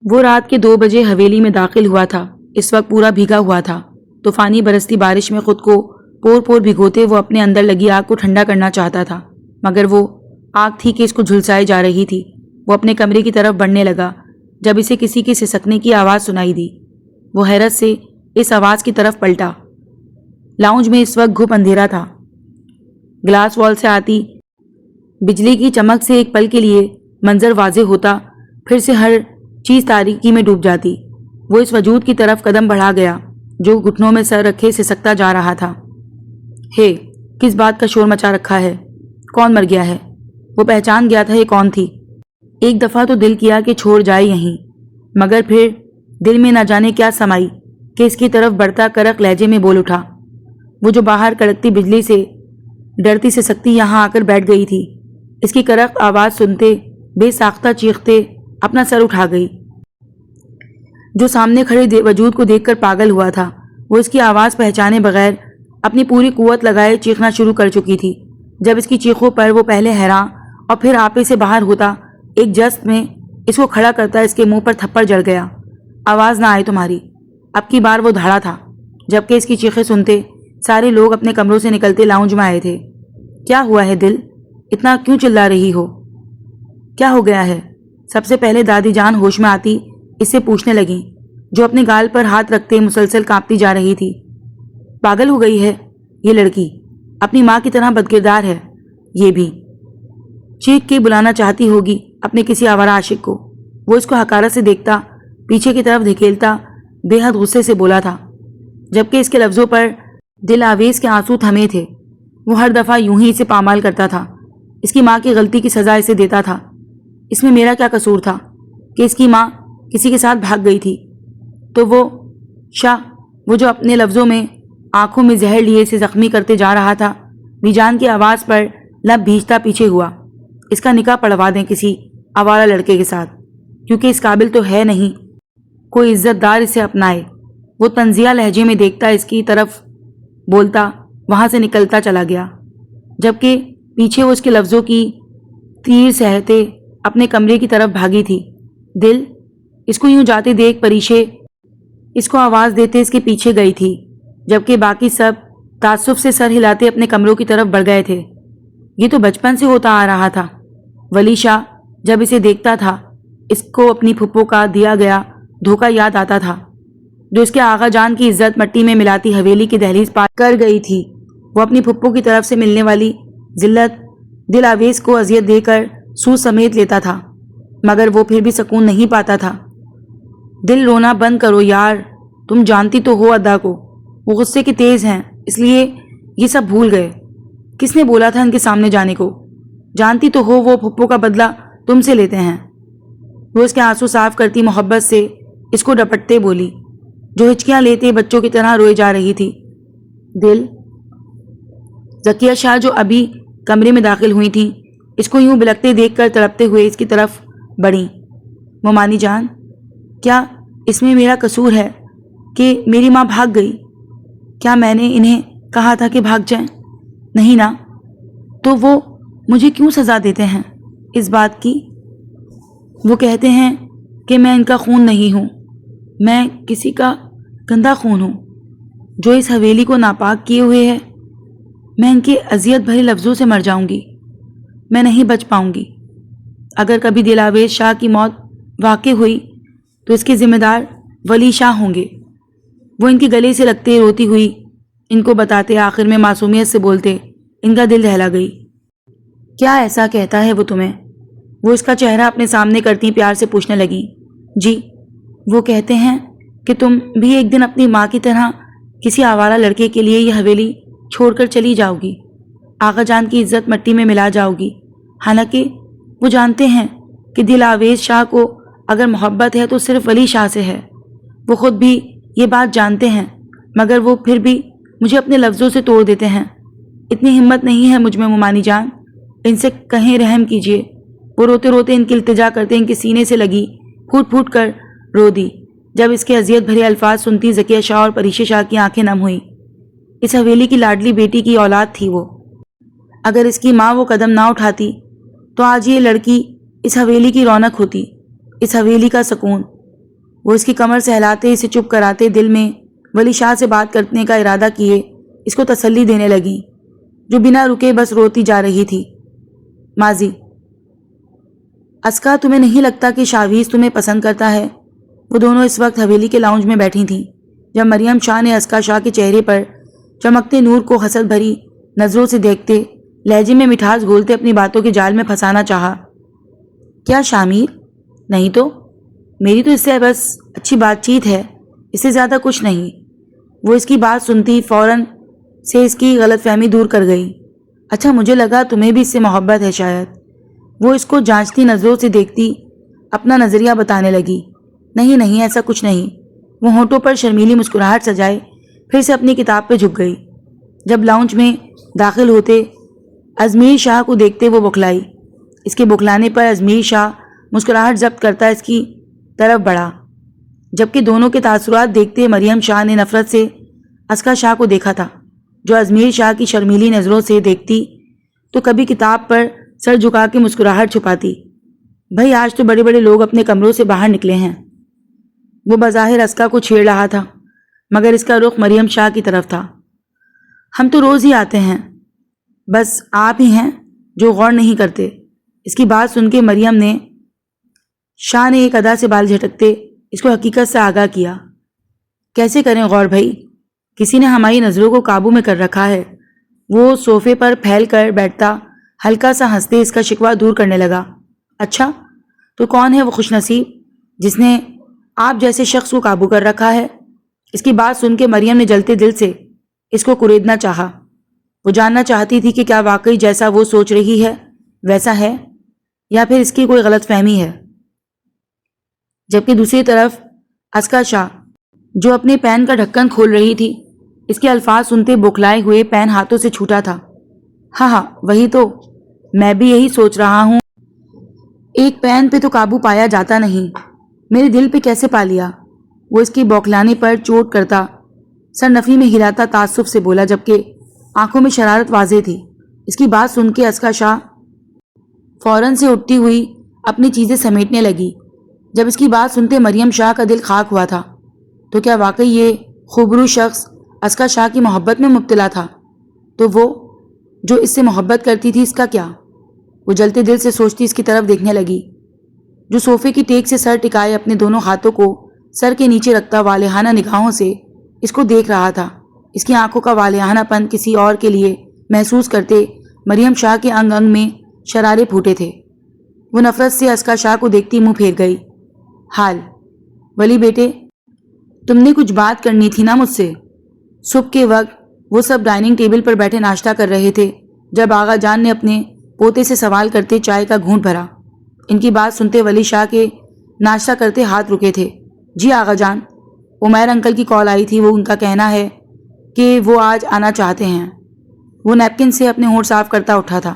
وہ رات کے 2 بجے حویلی میں داخل ہوا تھا۔ اس وقت پورا بھیگا ہوا تھا۔ طوفانی برستی بارش میں خود کو پور پور بھگوتے وہ اپنے اندر لگی آگ کو ٹھنڈا کرنا چاہتا تھا، مگر وہ آگ تھی کہ اس کو جھلسائے جا رہی تھی۔ وہ اپنے کمرے کی طرف بڑھنے لگا جب اسے کسی کے سسکنے کی آواز سنائی دی۔ وہ حیرت سے اس آواز کی طرف پلٹا۔ لاؤنج میں اس وقت گھپ اندھیرا تھا۔ گلاس وال سے آتی بجلی کی چمک سے ایک پل کے لیے منظر واضح ہوتا، پھر سے ہر چیز تاریکی میں ڈوب جاتی۔ وہ اس وجود کی طرف قدم بڑھا گیا جو گھٹنوں میں سر رکھے سسکتا جا رہا تھا۔ کس بات کا شور مچا رکھا ہے؟ کون مر گیا ہے؟ وہ پہچان گیا تھا یہ کون تھی۔ ایک دفعہ تو دل کیا کہ چھوڑ جائے یہیں، مگر پھر دل میں نہ جانے کیا سمائی کہ اس کی طرف بڑھتا کرک لہجے میں بول اٹھا۔ وہ جو باہر کڑکتی بجلی سے ڈرتی سسکتی یہاں آ کر بیٹھ گئی تھی، اس کی کرخت آواز سنتے بے ساختہ چیختے اپنا سر اٹھا گئی۔ جو سامنے کھڑے وجود کو دیکھ کر پاگل ہوا تھا، وہ اس کی آواز پہچانے بغیر اپنی پوری قوت لگائے چیخنا شروع کر چکی تھی۔ جب اس کی چیخوں پر وہ پہلے حیران اور پھر آپے سے باہر ہوتا، ایک جست میں اس کو کھڑا کرتا اس کے منہ پر تھپڑ جڑ گیا۔ آواز نہ آئے تمہاری۔ اب کی بار وہ دھڑا تھا، جبکہ اس کی چیخیں سنتے سارے لوگ اپنے کمروں سے نکلتے لاؤنج میں آئے تھے۔ کیا ہوا ہے دل؟ اتنا کیوں چلا رہی ہو؟ کیا ہو گیا ہے؟ سب سے پہلے دادی جان ہوش میں آتی اس سے پوچھنے لگیں، جو اپنے گال پر ہاتھ رکھتے مسلسل کانپتی جا رہی تھی۔ پاگل ہو گئی ہے یہ لڑکی، اپنی ماں کی طرح بدکردار ہے یہ بھی۔ چیخ کے بلانا چاہتی ہوگی اپنے کسی آوارہ عاشق کو۔ وہ اس کو حقارت سے دیکھتا، پیچھے کی طرف دھکیلتا بے حد غصے سے بولا تھا، جبکہ اس کے لفظوں پر دل آویز کے آنسو تھمے تھے۔ وہ ہر دفعہ یوں ہی اسے پامال کرتا تھا، اس کی ماں کی غلطی کی سزا اسے دیتا تھا۔ اس میں میرا کیا قصور تھا کہ اس کی ماں کسی کے ساتھ بھاگ گئی تھی؟ تو وہ جو اپنے لفظوں میں آنکھوں میں زہر لیے اسے زخمی کرتے جا رہا تھا، میجان کی آواز پر لب بھیجتا پیچھے ہوا۔ اس کا نکاح پڑھوا دیں کسی آوارہ لڑکے کے ساتھ، کیونکہ اس قابل تو ہے نہیں کوئی عزت دار اسے اپنائے۔ وہ طنزیہ لہجے میں دیکھتا اس کی طرف بولتا وہاں سے نکلتا چلا گیا، جبکہ پیچھے وہ اس کے لفظوں کی تیر سہتے اپنے کمرے کی طرف بھاگی تھی۔ دل اس کو یوں جاتے دیکھ پریشے اس کو آواز دیتے اس کے پیچھے گئی تھی، جبکہ باقی سب تعصب سے سر ہلاتے اپنے کمروں کی طرف بڑھ گئے تھے۔ یہ تو بچپن سے ہوتا آ رہا تھا۔ ولی شاہ جب اسے دیکھتا تھا، اس کو اپنی پھپھو کا دیا گیا دھوکہ یاد آتا تھا، جو اس کے آغا جان کی عزت مٹی میں ملاتی حویلی کی دہلیز پار کر گئی تھی۔ وہ اپنی پھپھو کی طرف سے ملنے والی ذلت دل آویز کو اذیت دے کر سود سمیت لیتا تھا، مگر وہ پھر بھی سکون نہیں پاتا تھا۔ دل رونا بند کرو یار، تم جانتی تو ہو ادا کو، وہ غصے کے تیز ہیں اس لیے یہ سب بھول گئے۔ کس نے بولا تھا ان کے سامنے جانے کو؟ جانتی تو ہو وہ پھپھو کا بدلہ تم سے لیتے ہیں۔ وہ اس کے آنسو صاف کرتی محبت سے اس کو ڈپٹتے بولی، جو ہچکیاں لیتے بچوں کی طرح روئے جا رہی تھی۔ دل ذکیہ شاہ جو ابھی کمرے میں داخل ہوئی تھیں، اس کو یوں بلکتے دیکھ کر تڑپتے ہوئے اس کی طرف بڑھیں۔ مومانی جان، کیا اس میں میرا قصور ہے کہ میری ماں بھاگ گئی؟ کیا میں نے انہیں کہا تھا کہ بھاگ جائیں؟ نہیں نا، تو وہ مجھے کیوں سزا دیتے ہیں اس بات کی؟ وہ کہتے ہیں کہ میں ان کا خون نہیں ہوں، میں کسی کا گندا خون ہوں جو اس حویلی کو ناپاک کیے ہوئے ہے۔ میں ان کے اذیت بھرے لفظوں سے مر جاؤں گی، میں نہیں بچ پاؤں گی۔ اگر کبھی دلاویز شاہ کی موت واقع ہوئی تو اس کے ذمہ دار ولی شاہ ہوں گے۔ وہ ان کے گلے سے لگتے روتی ہوئی ان کو بتاتے، آخر میں معصومیت سے بولتے، ان کا دل دہلا گئی۔ کیا ایسا کہتا ہے وہ تمہیں؟ وہ اس کا چہرہ اپنے سامنے کرتی پیار سے پوچھنے لگیں۔ جی، وہ کہتے ہیں کہ تم بھی ایک دن اپنی ماں کی طرح کسی آوارہ لڑکے کے لیے یہ حویلی چھوڑ کر چلی جاؤ گی، آغا جان کی عزت مٹی میں ملا جاؤ گی۔ حالانکہ وہ جانتے ہیں کہ دل آویز شاہ کو اگر محبت ہے تو صرف ولی شاہ سے ہے۔ وہ خود بھی یہ بات جانتے ہیں، مگر وہ پھر بھی مجھے اپنے لفظوں سے توڑ دیتے ہیں۔ اتنی ہمت نہیں ہے مجھ میں مومانی جان، ان سے کہیں رحم کیجیے۔ وہ روتے روتے ان کی التجا کرتے ان کے سینے سے لگی پھوٹ پھوٹ کر رو دی۔ جب اس کے اذیت بھرے الفاظ سنتی ذکیہ شاہ اور پریشے شاہ کی آنکھیں نم ہوئیں۔ اس حویلی کی لاڈلی بیٹی کی اولاد تھی وہ۔ اگر اس کی ماں وہ قدم نہ اٹھاتی تو آج یہ لڑکی اس حویلی کی رونق ہوتی، اس حویلی کا سکون۔ وہ اس کی کمر سے ہلاتے اسے چپ کراتے دل میں ولی شاہ سے بات کرنے کا ارادہ کیے اس کو تسلی دینے لگیں جو بنا رکے بس روتی جا رہی تھی۔ ماضی: اسکا، تمہیں نہیں لگتا کہ شاویز تمہیں پسند کرتا ہے؟ وہ دونوں اس وقت حویلی کے لاؤنج میں بیٹھی تھیں جب مریم شاہ نے اسکا شاہ کے چہرے پر چمکتے نور کو حسد بھری نظروں سے دیکھتے لہجے میں مٹھاس گھولتے اپنی باتوں کے جال میں پھنسانا چاہا۔ کیا شامیر؟ نہیں تو میری تو اس سے بس اچھی بات چیت ہے، اس سے زیادہ کچھ نہیں۔ وہ اس کی بات سنتی فوراً سے اس کی غلط فہمی دور کر گئی۔ اچھا، مجھے لگا تمہیں بھی اس سے محبت ہے شاید۔ وہ اس کو جانچتی نظروں سے دیکھتی اپنا نظریہ بتانے لگی۔ نہیں نہیں، ایسا کچھ نہیں۔ وہ ہونٹوں پر شرمیلی مسکراہٹ سجائے پھر سے اپنی کتاب پہ جھک گئی۔ جب لاؤنج میں داخل ہوتے ازمیر شاہ کو دیکھتے وہ بکھلائی۔ اس کے بکھلانے پر ازمیر شاہ مسکراہٹ ضبط کرتا اس کی طرف بڑھا، جبکہ دونوں کے تاثرات دیکھتے مریم شاہ نے نفرت سے اسکا شاہ کو دیکھا تھا جو ازمیر شاہ کی شرمیلی نظروں سے دیکھتی تو کبھی کتاب پر سر جھکا کے مسکراہٹ چھپاتی۔ بھائی، آج تو بڑے بڑے لوگ اپنے کمروں سے باہر نکلے ہیں۔ وہ بظاہر اسکا کو چھیڑ رہا تھا مگر اس کا رخ مریم شاہ کی طرف تھا۔ ہم تو روز ہی آتے ہیں، بس آپ ہی ہیں جو غور نہیں کرتے۔ اس کی بات سن کے مریم شاہ نے ایک ادا سے بال جھٹکتے اس کو حقیقت سے آگاہ کیا۔ کیسے کریں غور بھائی؟ کسی نے ہماری نظروں کو قابو میں کر رکھا ہے۔ وہ صوفے پر پھیل کر بیٹھتا ہلکا سا ہنستے اس کا شکوہ دور کرنے لگا۔ اچھا، تو کون ہے وہ خوش نصیب جس نے آپ جیسے شخص کو قابو کر رکھا ہے؟ اس کی بات سن کے مریم نے جلتے دل سے اس کو کریدنا چاہا۔ وہ جاننا چاہتی تھی کہ کیا واقعی جیسا وہ سوچ رہی ہے ویسا ہے یا پھر اس کی کوئی غلط فہمی ہے۔ جبکہ دوسری طرف اسکا شاہ جو اپنے پین کا ڈھکن کھول رہی تھی اس کے الفاظ سنتے بوکھلائے ہوئے پین ہاتھوں سے چھوٹا تھا۔ ہاں، وہی تو میں بھی یہی سوچ رہا ہوں۔ ایک پین پہ تو قابو پایا جاتا نہیں، میرے دل پہ کیسے پا لیا؟ وہ اس کے بوکھلانے پر چوٹ کرتا سر نفی میں ہلاتا تعصب سے بولا جبکہ آنکھوں میں شرارت واضح تھی۔ اس کی بات سن کے اسکا شاہ فوراً سے اٹھتی ہوئی اپنی چیزیں سمیٹنے لگی۔ جب اس کی بات سنتے مریم شاہ کا دل خاک ہوا تھا تو کیا واقعی یہ خوبرو شخص اسکا شاہ کی محبت میں مبتلا تھا؟ تو وہ جو اس سے محبت کرتی تھی اس کا کیا؟ وہ جلتے دل سے سوچتی اس کی طرف دیکھنے لگی جو صوفے کی ٹیک سے سر ٹکائے اپنے دونوں ہاتھوں کو سر کے نیچے رکھتا والہانہ نگاہوں سے اس کو دیکھ رہا تھا۔ اس کی آنکھوں کا والہانہ پن کسی اور کے لیے محسوس کرتے مریم شاہ کے انگ انگ میں شرارے پھوٹے تھے۔ وہ نفرت سے اسکا شاہ کو دیکھتی منہ پھیر گئی۔ حال ولی بیٹے، تم نے کچھ بات کرنی تھی نا مجھ سے؟ صبح کے وقت وہ سب ڈائننگ ٹیبل پر بیٹھے ناشتہ کر رہے تھے جب آغا جان نے اپنے پوتے سے سوال کرتے چائے کا گھونٹ بھرا۔ ان کی بات سنتے ولی شاہ کے ناشتہ کرتے ہاتھ رکے تھے۔ جی آغا جان، عمیر انکل کی کال آئی تھی، وہ ان کا کہنا ہے کہ وہ آج آنا چاہتے ہیں۔ وہ نیپکن سے اپنے ہونٹ صاف کرتا اٹھا تھا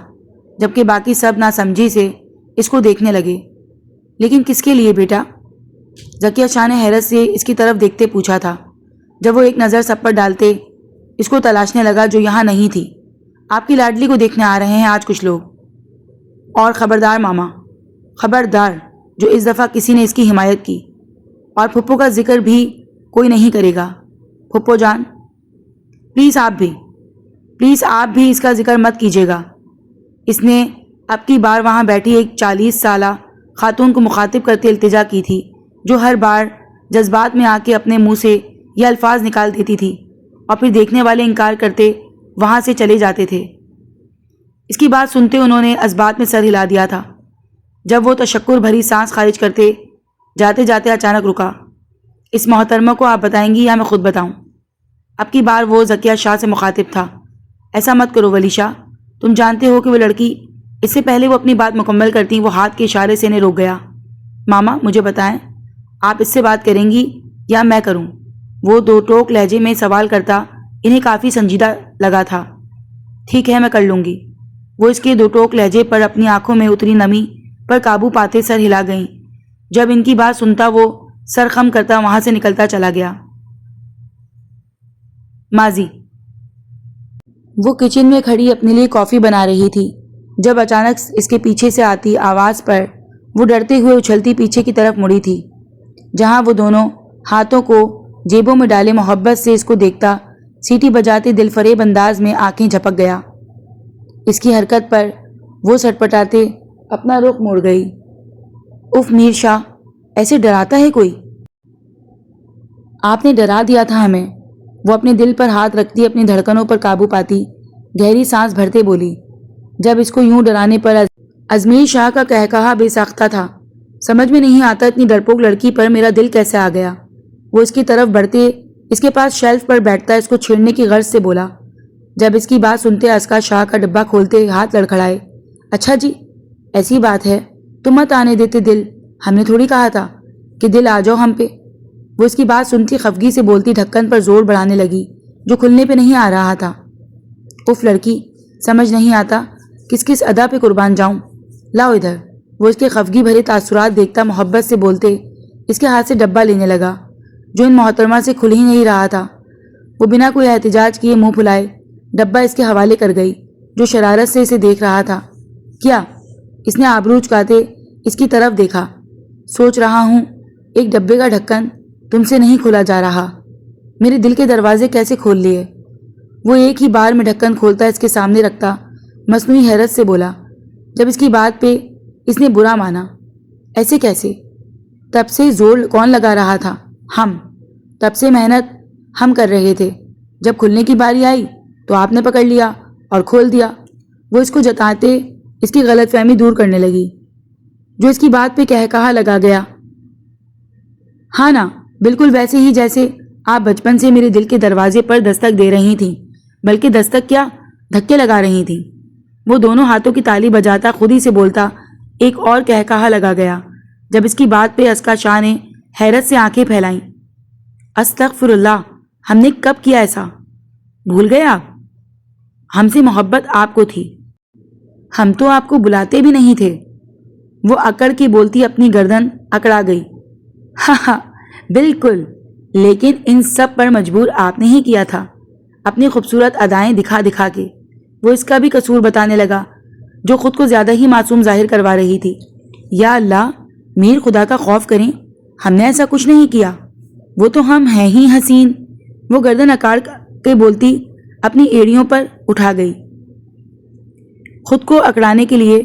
جبکہ باقی سب ناسمجھی سے اس کو دیکھنے لگے۔ لیکن کس کے لیے بیٹا؟ ذکیہ شاہ نے حیرت سے اس کی طرف دیکھتے پوچھا تھا جب وہ ایک نظر سب پر ڈالتے اس کو تلاشنے لگا جو یہاں نہیں تھی۔ آپ کی لاڈلی کو دیکھنے آ رہے ہیں آج کچھ لوگ۔ اور خبردار ماما، خبردار جو اس دفعہ کسی نے اس کی حمایت کی، اور پھپھو کا ذکر بھی کوئی نہیں کرے گا۔ پھپھو جان، پلیز آپ بھی اس کا ذکر مت کیجیے گا۔ اس نے اب کی بار وہاں بیٹھی ایک 40 سالہ خاتون کو مخاطب کرتے التجا کی تھی جو ہر بار جذبات میں آ کے اپنے منہ سے یہ الفاظ نکال دیتی تھی اور پھر دیکھنے والے انکار کرتے وہاں سے چلے جاتے تھے۔ اس کی بات سنتے انہوں نے اسبات میں سر ہلا دیا تھا۔ جب وہ تشکر بھری سانس خارج کرتے جاتے جاتے اچانک رکا۔ اس محترمہ کو آپ بتائیں گی یا میں خود بتاؤں؟ اب کی بار وہ ذکیہ شاہ سے مخاطب تھا۔ ایسا مت کرو ولی شاہ، تم جانتے ہو کہ وہ لڑکی۔ اس سے پہلے وہ اپنی بات مکمل کرتی وہ ہاتھ کے اشارے سے انہیں روک گیا۔ ماما مجھے بتائیں، آپ اس سے بات کریں گی یا میں کروں؟ وہ دو ٹوک لہجے میں سوال کرتا انہیں کافی سنجیدہ لگا تھا۔ ٹھیک ہے، میں کر لوں گی۔ وہ اس کے دو ٹوک لہجے پر اپنی آنکھوں میں اتری نمی پر قابو پاتے سر ہلا گئیں۔ جب ان کی بات سنتا وہ سر خم کرتا وہاں سے نکلتا چلا گیا۔ ماضی: وہ کچن میں کھڑی اپنے لیے کافی بنا رہی تھی جب اچانک اس کے پیچھے سے آتی آواز پر وہ ڈرتے ہوئے اچھلتی پیچھے کی طرف مڑی تھی۔ جہاں وہ دونوں ہاتھوں کو جیبوں میں ڈالے محبت سے اس کو دیکھتا سیٹی بجاتے دل فریب انداز میں آنکھیں جھپک گیا۔ اس کی حرکت پر وہ سٹپٹاتے اپنا رخ موڑ گئی۔ اف میر شاہ، ایسے ڈراتا ہے کوئی؟ آپ نے ڈرا دیا تھا ہمیں۔ وہ اپنے دل پر ہاتھ رکھتی اپنی دھڑکنوں پر قابو پاتی گہری سانس بھرتے بولی۔ جب اس کو یوں ڈرانے پر ازمیر شاہ کا قہقہا بے ساختہ تھا۔ سمجھ میں نہیں آتا اتنی ڈرپوک لڑکی پر میرا دل کیسے آ گیا۔ وہ اس کی طرف بڑھتے اس کے پاس شیلف پر بیٹھتا اس کو چھیڑنے کی غرض سے بولا۔ جب اس کی بات سنتے اسکا شاہ کا ڈبہ کھولتے ہاتھ لڑکھڑائے۔ اچھا جی، ایسی بات ہے تو مت آنے دیتے دل، ہم نے تھوڑی کہا تھا کہ دل آ جاؤ ہم پہ۔ وہ اس کی بات سنتی خفگی سے بولتی ڈھکن پر زور بڑھانے لگی جو کھلنے پہ نہیں آ رہا تھا۔ اف لڑکی، سمجھ نہیں آتا کس کس ادا پہ قربان جاؤں، لاؤ ادھر۔ وہ اس کے خفگی بھرے تاثرات دیکھتا محبت سے بولتے اس کے ہاتھ سے ڈبہ لینے لگا جو ان محترمہ سے کھل ہی نہیں رہا تھا۔ وہ بنا کوئی احتجاج کیے منہ پھلائے ڈبہ اس کے حوالے کر گئی جو شرارت سے اسے دیکھ رہا تھا۔ کیا؟ اس نے آبرو چکاتے اس کی طرف دیکھا۔ سوچ رہا ہوں ایک ڈبے کا ڈھکن تم سے نہیں کھولا جا رہا، میرے دل کے دروازے کیسے کھول لیے؟ وہ ایک ہی بار میں ڈھکن کھولتا اس کے سامنے رکھتا مصنوعی حیرت سے بولا۔ جب اس کی بات پہ اس نے برا مانا۔ ایسے کیسے؟ تب سے زور کون لگا رہا تھا؟ ہم۔ تب سے محنت ہم کر رہے تھے، جب کھلنے کی باری آئی تو آپ نے پکڑ لیا اور کھول دیا۔ وہ اس کو جتاتے اس کی غلط فہمی دور کرنے لگی جو اس کی بات پہ قہقہا لگا گیا۔ ہاں نا، بالکل ویسے ہی جیسے آپ بچپن سے میرے دل کے دروازے پر دستک دے رہی تھیں، بلکہ دستک کیا، دھکے لگا رہی تھیں۔ وہ دونوں ہاتھوں کی تالی بجاتا خود ہی سے بولتا ایک اور قہقہا لگا گیا جب اس کی بات پہ اسکا شاہ نے حیرت سے آنکھیں پھیلائیں۔ استغفر اللہ، ہم نے کب کیا ایسا؟ بھول گئے آپ؟ ہم سے محبت آپ کو تھی، ہم تو آپ کو بلاتے بھی نہیں تھے۔ وہ اکڑ کے بولتی اپنی گردن اکڑا گئی۔ ہاں ہاں بالکل، لیکن ان سب پر مجبور آپ نے ہی کیا تھا اپنی خوبصورت ادائیں دکھا دکھا کے۔ وہ اس کا بھی قصور بتانے لگا جو خود کو زیادہ ہی معصوم ظاہر کروا رہی تھی۔ یا اللہ، میر خدا کا خوف کریں، ہم نے ایسا کچھ نہیں کیا، وہ تو ہم ہیں ہی حسین۔ وہ گردن اکاڑ کے بولتی اپنی ایڑیوں پر اٹھا گئی خود کو اکڑانے کے لیے۔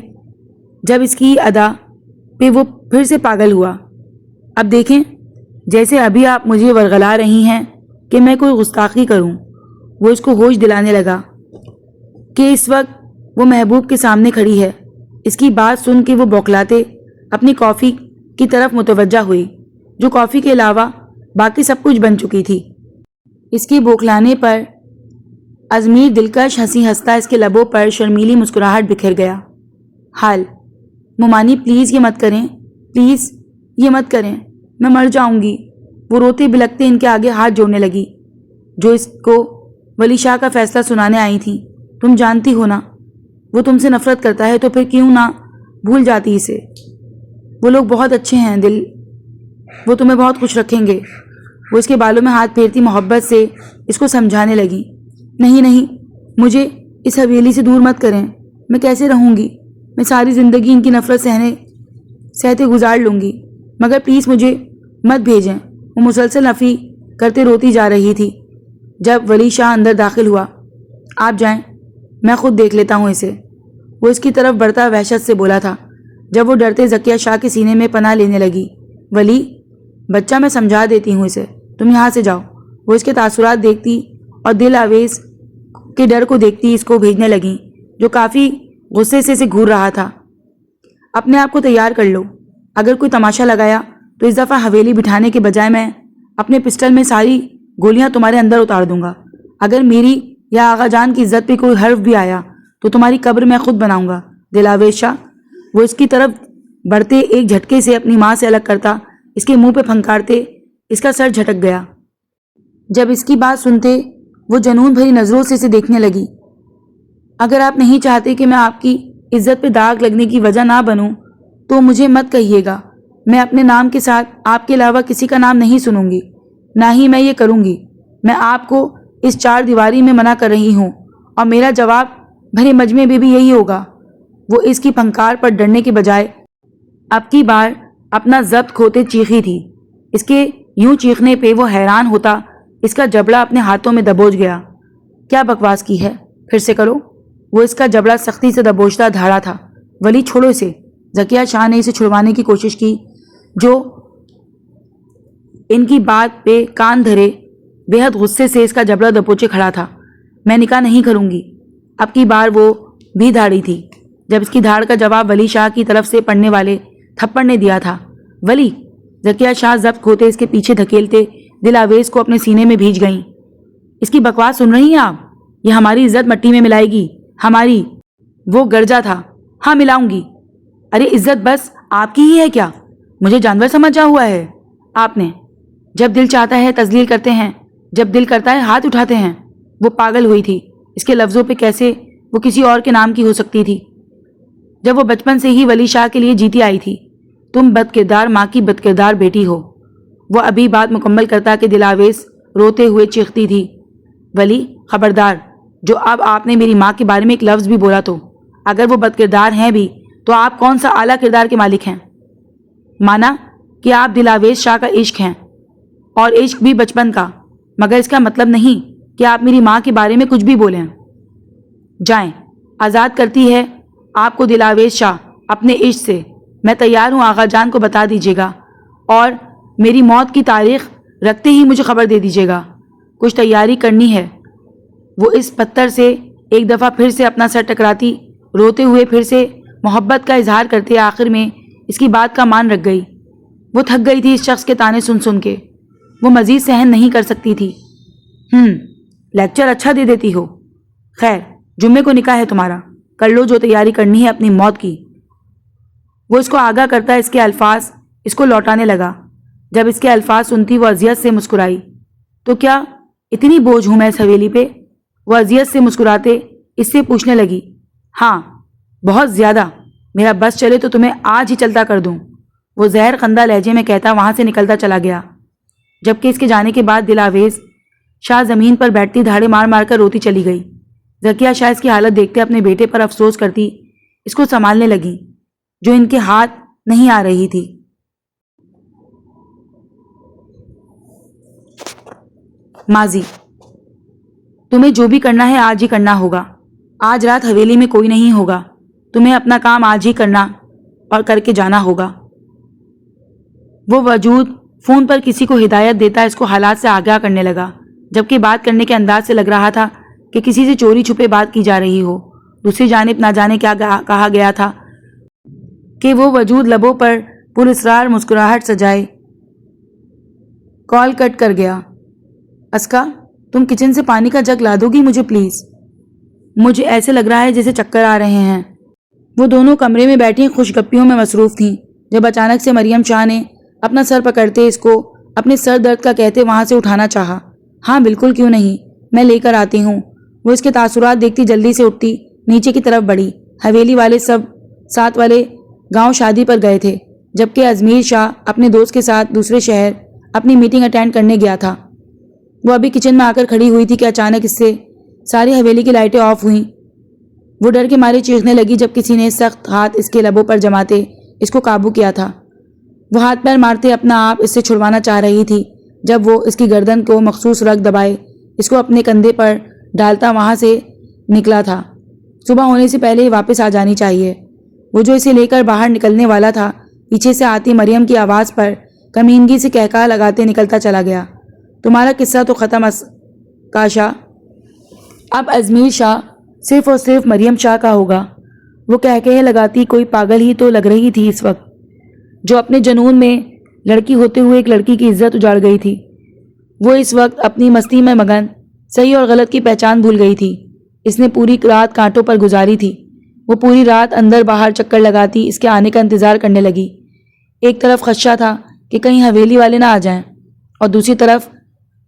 جب اس کی ادا پہ وہ پھر سے پاگل ہوا۔ اب دیکھیں، جیسے ابھی آپ مجھے ورغلا رہی ہیں کہ میں کوئی گستاخی کروں۔ وہ اس کو ہوش دلانے لگا کہ اس وقت وہ محبوب کے سامنے کھڑی ہے۔ اس کی بات سن کے وہ بوکھلاتے اپنی کافی کی طرف متوجہ ہوئی جو کافی کے علاوہ باقی سب کچھ بن چکی تھی۔ اس کے بوکھلانے پر ازمیر دلکش ہنسی ہنستا اس کے لبوں پر شرمیلی مسکراہٹ بکھر گیا۔ حال ممانی پلیز یہ مت کریں، پلیز یہ مت کریں، میں مر جاؤں گی۔ وہ روتے بلکتے ان کے آگے ہاتھ جوڑنے لگی جو اس کو ولی شاہ کا فیصلہ سنانے آئی تھیں۔ تم جانتی ہو نا وہ تم سے نفرت کرتا ہے، تو پھر کیوں نہ بھول جاتی اسے؟ وہ لوگ بہت اچھے ہیں دل، وہ تمہیں بہت خوش رکھیں گے۔ وہ اس کے بالوں میں ہاتھ پھیرتی محبت سے اس کو سمجھانے لگی۔ نہیں نہیں، مجھے اس حویلی سے دور مت کریں، میں کیسے رہوں گی؟ میں ساری زندگی ان کی نفرت سہتے گزار لوں گی، مگر پلیز مجھے مت بھیجیں۔ وہ مسلسل نفی کرتے روتی جا رہی تھی جب ولی شاہ اندر داخل ہوا۔ آپ جائیں، میں خود دیکھ لیتا ہوں اسے، وہ اس کی طرف بڑھتا وحشت سے بولا تھا جب وہ ڈرتے زکیہ شاہ کے سینے میں پناہ لینے لگی۔ ولی بچہ، میں سمجھا دیتی ہوں اسے، تم یہاں سے جاؤ۔ وہ اس کے تاثرات دیکھتی اور دل آویز کے ڈر کو دیکھتی اس کو بھیجنے لگیں جو کافی غصے سے اسے گھور رہا تھا۔ اپنے آپ کو تیار کر لو، اگر کوئی تماشا لگایا تو اس دفعہ حویلی بٹھانے کے بجائے میں اپنے پسٹل میں ساری گولیاں تمہارے اندر اتار دوں گا۔ اگر میری یا آغا جان کی عزت پہ کوئی حرف بھی آیا تو تمہاری قبر میں خود بناؤں گا، دلاویز شاہ۔ وہ اس کی طرف بڑھتے ایک جھٹکے سے اپنی ماں سے الگ کرتا اس کے منہ پہ پھنکارتے اس کا سر جھٹک گیا۔ جب اس کی بات سنتے وہ جنون بھری نظروں سے اسے دیکھنے لگی۔ اگر آپ نہیں چاہتے کہ میں آپ کی عزت پہ داغ لگنے کی وجہ نہ بنوں تو مجھے مت کہیے گا، میں اپنے نام کے ساتھ آپ کے علاوہ کسی کا نام نہیں سنوں گی، نہ ہی میں یہ کروں گی۔ میں آپ کو اس چار دیواری میں منع کر رہی ہوں اور میرا جواب بھرے مجمع میں بھی یہی ہوگا۔ وہ اس کی پھنکار پر ڈرنے کے بجائے اب کی بار اپنا ضبط کھوتے چیخی تھی۔ اس کے یوں چیخنے پہ وہ حیران ہوتا، اس کا جبڑا اپنے ہاتھوں میں دبوچ گیا۔ کیا بکواس کی ہے، پھر سے کرو۔ وہ اس کا جبڑا سختی سے دبوچتا دھاڑا تھا۔ ولی چھوڑو اسے۔ ذکیہ شاہ نے اسے چھڑوانے کی کوشش کی، جو ان کی بات پہ کان دھرے بے حد غصے سے اس کا جبڑا دبوچے کھڑا تھا۔ میں نکاح نہیں کروں گی۔ اب کی بار وہ بھی دھاڑی تھی، جب اس کی دھاڑ کا جواب ولی شاہ کی طرف سے پڑنے والے تھپڑ نے دیا تھا۔ ولی! ذکیہ شاہ ضبط ہوتے اس کے پیچھے دھکیلتے دل آویز کو اپنے سینے میں بھیج گئیں۔ اس کی بکواس سن رہی ہیں آپ؟ یہ ہماری عزت مٹی میں ملائے گی، ہماری۔ وہ گرجا تھا۔ ہاں ملاؤں گی۔ ارے عزت بس آپ کی ہی ہے کیا؟ مجھے جانور سمجھا ہوا ہے آپ نے؟ جب دل چاہتا ہے تذلیل کرتے ہیں، جب دل کرتا ہے ہاتھ اٹھاتے ہیں۔ وہ پاگل ہوئی تھی۔ اس کے لفظوں پہ کیسے وہ کسی اور کے نام کی ہو سکتی تھی، جب وہ بچپن سے ہی ولی شاہ کے لیے جیتی آئی تھی۔ تم بد کردار ماں کی بد کردار بیٹی ہو۔ وہ ابھی بات مکمل کرتا کہ دل آویز روتے ہوئے چیختی تھی، ولی خبردار، جو اب آپ نے میری ماں کے بارے میں ایک لفظ بھی بولا تو اگر وہ بد کردار ہیں بھی تو آپ کون سا اعلیٰ کردار کے مالک ہیں؟ مانا کہ آپ دل آویز شاہ کا عشق ہیں، اور عشق بھی بچپن کا، مگر اس کا مطلب نہیں کہ آپ میری ماں کے بارے میں کچھ بھی بولیں۔ جائیں، آزاد کرتی ہے آپ کو دل آویز شاہ اپنے عشق سے۔ میں تیار ہوں، آغا جان کو بتا دیجیے گا، اور میری موت کی تاریخ رکھتے ہی مجھے خبر دے دیجیے گا۔ کچھ تیاری کرنی ہے۔ وہ اس پتھر سے ایک دفعہ پھر سے اپنا سر ٹکراتی، روتے ہوئے پھر سے محبت کا اظہار کرتے آخر میں اس کی بات کا مان رکھ گئی۔ وہ تھک گئی تھی اس شخص کے تانے سن سن کے، وہ مزید سہن نہیں کر سکتی تھی۔ لیکچر اچھا دے دیتی ہو۔ خیر، جمعے کو نکاح ہے تمہارا، کر لو جو تیاری کرنی ہے اپنی موت کی۔ وہ اس کو آگاہ کرتا اس کے الفاظ اس کو لوٹانے لگا۔ جب اس کے الفاظ سنتی وہ اذیت سے مسکرائی۔ تو کیا اتنی بوجھ ہوں میں اس حویلی پہ؟ وہ اذیت سے مسکراتے اس سے پوچھنے لگی۔ ہاں بہت زیادہ، میرا بس چلے تو تمہیں آج ہی چلتا کر دوں، وہ زہر خندہ لہجے میں کہتا وہاں سے نکلتا چلا گیا۔ جبکہ اس کے جانے کے بعد دل آویز شاہ زمین پر بیٹھتی دھاڑے مار مار کر روتی چلی گئی۔ ذکیہ شاہ اس کی حالت دیکھتے اپنے بیٹے پر افسوس کرتی اس کو سنبھالنے لگی، جو ان کے ہاتھ نہیں آ رہی تھی۔ ماضی: تمہیں جو بھی کرنا ہے آج ہی کرنا ہوگا۔ آج رات حویلی میں کوئی نہیں ہوگا، تمہیں اپنا کام آج ہی کرنا اور کر کے جانا ہوگا۔ وہ وجود فون پر کسی کو ہدایت دیتا اس کو حالات سے آگاہ کرنے لگا، جبکہ بات کرنے کے انداز سے لگ رہا تھا کہ کسی سے چوری چھپے بات کی جا رہی ہو۔ دوسری جانب نہ جانے کیا کہا گیا تھا کہ وہ وجود لبوں پر پر اسرار مسکراہٹ سجائے کال کٹ کر گیا۔ اسکا، تم کچن سے پانی کا جگ لا دو گی مجھے پلیز؟ مجھے ایسے لگ رہا ہے جیسے چکر آ رہے ہیں۔ وہ دونوں کمرے میں بیٹھی خوش گپیوں میں مصروف تھیں جب اچانک سے مریم شاہ نے اپنا سر پکڑتے اس کو اپنے سر درد کا کہتے وہاں سے اٹھانا چاہا۔ ہاں بالکل، کیوں نہیں، میں لے کر آتی ہوں۔ وہ اس کے تاثرات دیکھتی جلدی سے اٹھتی نیچے کی طرف بڑھی۔ حویلی والے سب ساتھ والے گاؤں شادی پر گئے تھے، جبکہ ازمیر شاہ اپنے دوست کے ساتھ دوسرے شہر اپنی میٹنگ اٹینڈ کرنے گیا تھا۔ وہ ابھی کچن میں آ کر کھڑی ہوئی تھی کہ اچانک اس سے ساری حویلی کی لائٹیں آف ہوئیں۔ وہ ڈر کے مارے چیخنے لگی جب کسی نے سخت ہاتھ اس کے لبوں پر جماتے اس کو قابو کیا تھا۔ وہ ہاتھ پیر مارتے اپنا آپ اس سے چھڑوانا چاہ رہی تھی جب وہ اس کی گردن کو مخصوص رگ دبائے اس کو اپنے کندھے پر ڈالتا وہاں سے نکلا تھا۔ صبح ہونے سے پہلے ہی واپس آ جانی چاہیے۔ وہ جو اسے لے کر باہر نکلنے والا تھا، پیچھے سے آتی مریم کی آواز پر کمینگی سے کہکہا لگاتے نکلتا چلا گیا۔ تمہارا قصہ تو ختم کاشا، اب ازمیر شاہ صرف اور صرف مریم شاہ کا ہوگا۔ وہ کہکہے لگاتی کوئی پاگل ہی تو لگ رہی تھی اس وقت، جو اپنے جنون میں لڑکی ہوتے ہوئے ایک لڑکی کی عزت اجاڑ گئی تھی۔ وہ اس وقت اپنی مستی میں مگن صحیح اور غلط کی پہچان بھول گئی تھی۔ اس نے پوری رات کانٹوں پر گزاری تھی۔ وہ پوری رات اندر باہر چکر لگاتی اس کے آنے کا انتظار کرنے لگی۔ ایک طرف خدشہ تھا کہ کہیں حویلی والے نہ آ جائیں، اور دوسری طرف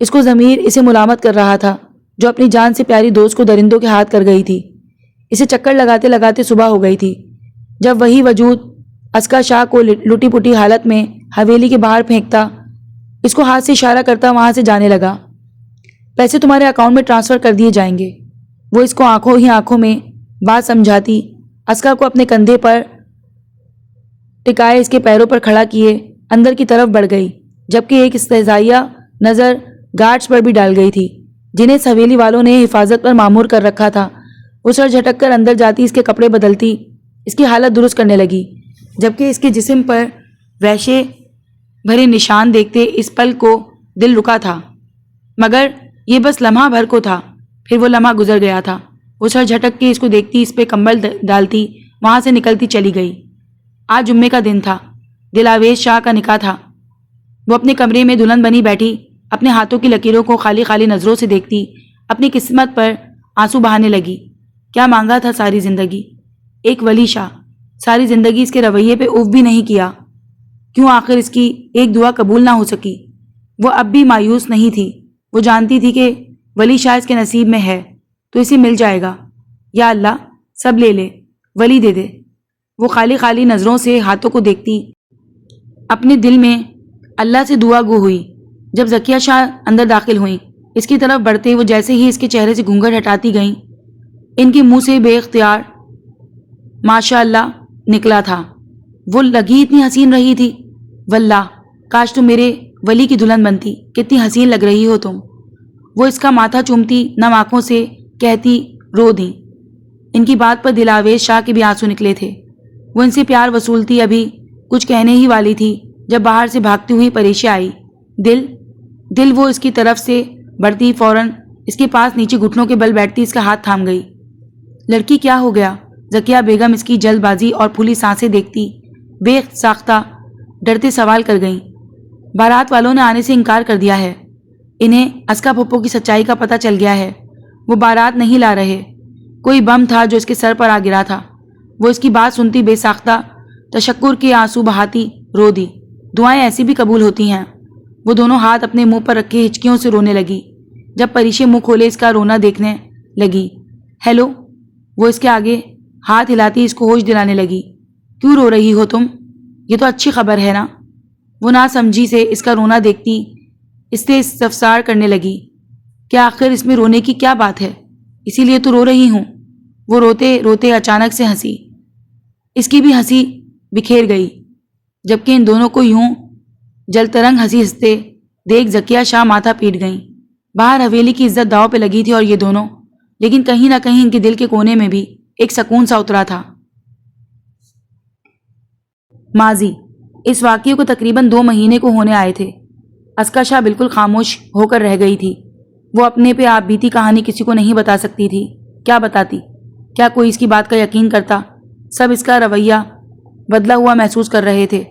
اس کو ضمیر اسے ملامت کر رہا تھا جو اپنی جان سے پیاری دوست کو درندوں کے ہاتھ کر گئی تھی۔ اسے چکر لگاتے لگاتے صبح ہو گئی تھی جب وہی وجود اسکا شاہ کو لٹی پٹی حالت میں حویلی کے باہر پھینکتا اس کو ہاتھ سے اشارہ کرتا وہاں سے جانے لگا۔ پیسے تمہارے اکاؤنٹ میں ٹرانسفر کر دیے جائیں گے، وہ اس کو آنکھوں ہی آنکھوں میں بات سمجھاتی اسکا کو اپنے کندھے پر ٹکائے اس کے پیروں پر کھڑا کیے اندر کی طرف بڑھ گئی۔ جبکہ ایک استہزائیہ نظر گارڈز پر بھی ڈال گئی تھی جنہیں اس حویلی والوں نے حفاظت پر مامور کر رکھا تھا۔ وہ سر جھٹک کر اندر جاتی، اس کے کپڑے بدلتی، اس کی حالت درست کرنے لگی، جبکہ اس کے جسم پر وحشے بھرے نشان دیکھتے اس پل کو دل رکا تھا، مگر یہ بس لمحہ بھر کو تھا، پھر وہ لمحہ گزر گیا تھا۔ وہ سر جھٹک کے اس کو دیکھتی، اس پہ کمبل ڈالتی، وہاں سے نکلتی چلی گئی۔ آج جمعے کا دن تھا، دلاویز شاہ کا نکاح تھا۔ وہ اپنے کمرے میں دلہن بنی بیٹھی، اپنے ہاتھوں کی لکیروں کو خالی خالی نظروں سے دیکھتی، اپنی قسمت پر آنسو بہانے لگی۔ کیا مانگا تھا ساری زندگی؟ ایک ولی شاہ۔ ساری زندگی اس کے رویے پہ اف بھی نہیں کیا، کیوں آخر اس کی ایک دعا قبول نہ ہو سکی؟ وہ اب بھی مایوس نہیں تھی، وہ جانتی تھی کہ ولی شاہ اس کے نصیب میں ہے تو اسے مل جائے گا۔ یا اللہ سب لے لے، ولی دے دے۔ وہ خالی خالی نظروں سے ہاتھوں کو دیکھتی، اپنے دل میں اللہ سے دعا گو ہوئی۔ جب ذکیہ شاہ اندر داخل ہوئیں، اس کی طرف بڑھتے وہ جیسے ہی اس کے چہرے سے گھونگھٹ ہٹاتی گئیں، ان کے منہ سے بے اختیار ماشاء اللہ نکلا تھا۔ وہ لگی اتنی حسین رہی تھی، واللہ کاش تم میرے ولی کی دلہن بنتی، کتنی حسین لگ رہی ہو تم۔ وہ اس کا ماتھا چومتی، نم آنکھوں سے کہتی رو دیں۔ ان کی بات پر دلاویز شاہ کے بھی آنسو نکلے تھے۔ وہ ان سے پیار وصولتی ابھی کچھ کہنے ہی والی تھی جب باہر سے بھاگتی ہوئی پریشا آئی۔ دل وہ اس کی طرف سے بڑھتی، فوراً اس کے پاس نیچے گھٹنوں کے بل بیٹھتی، اس کا ہاتھ تھام گئی۔ لڑکی کیا ہو گیا؟ ذکیہ بیگم اس کی جلد بازی اور پھولی سانسیں دیکھتی بے ساختہ ڈرتے سوال کر گئیں۔ بارات والوں نے آنے سے انکار کر دیا ہے، انہیں اسکا پھپھو کی سچائی کا پتہ چل گیا ہے، وہ بارات نہیں لا رہے، کوئی بم تھا جو اس کے سر پر آ گرا تھا۔ وہ اس کی بات سنتی بے ساختہ تشکر کے آنسو بہاتی رو دی۔ دعائیں ایسی بھی قبول ہوتی ہیں۔ وہ دونوں ہاتھ اپنے منہ پر رکھے ہچکیوں سے رونے لگی۔ جب پریشے منہ کھولے اس کا رونا دیکھنے لگی، ہیلو، وہ اس کے آگے ہاتھ ہلاتی اس کو ہوش دلانے لگی۔ کیوں رو رہی ہو تم؟ یہ تو اچھی خبر ہے نا؟ وہ نہ سمجھی سے اس کا رونا دیکھتی اس سے استفسار کرنے لگی، کیا آخر اس میں رونے کی کیا بات ہے؟ اسی لیے تو رو رہی ہوں۔ وہ روتے روتے اچانک سے ہنسی، اس کی بھی ہنسی بکھیر گئی، جبکہ ان دونوں کو یوں جل ترنگ ہنسی ہنستے دیکھ ذکیہ شاہ ماتھا پیٹ گئیں۔ باہر حویلی کی عزت داؤ پہ لگی تھی اور یہ دونوں، لیکن کہیں نہ کہیں ان کے دل کے کونے میں بھی ایک سکون سا اترا تھا۔ ماضی اس واقعے کو تقریباً 2 مہینے کو ہونے آئے تھے۔ اسکا شاہ بالکل خاموش ہو کر رہ گئی تھی۔ وہ اپنے پہ آپ بیتی کہانی کسی کو نہیں بتا سکتی تھی۔ کیا بتاتی؟ کیا کوئی اس کی بات کا یقین کرتا؟ سب اس کا رویہ بدلا ہوا محسوس کر رہے تھے۔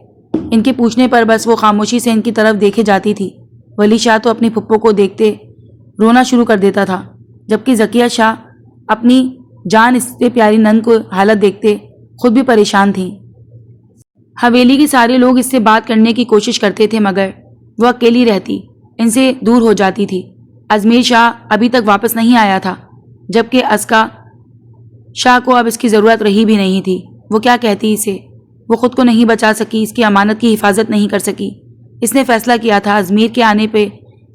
ان کے پوچھنے پر بس وہ خاموشی سے ان کی طرف دیکھے جاتی تھی۔ ولی شاہ تو اپنی پھپھو کو دیکھتے رونا شروع کر دیتا تھا، جبکہ ذکیہ شاہ اپنی جان اس سے پیاری نند کو حالت دیکھتے خود بھی پریشان تھیں۔ حویلی کے سارے لوگ اس سے بات کرنے کی کوشش کرتے تھے، مگر وہ اکیلی رہتی، ان سے دور ہو جاتی تھی۔ ازمیر شاہ ابھی تک واپس نہیں آیا تھا، جبکہ اسکا شاہ کو اب اس کی ضرورت رہی بھی نہیں تھی۔ وہ کیا کہتی اسے؟ وہ خود کو نہیں بچا سکی، اس کی امانت کی حفاظت نہیں کر سکی۔ اس نے فیصلہ کیا تھا ازمیر کے آنے پہ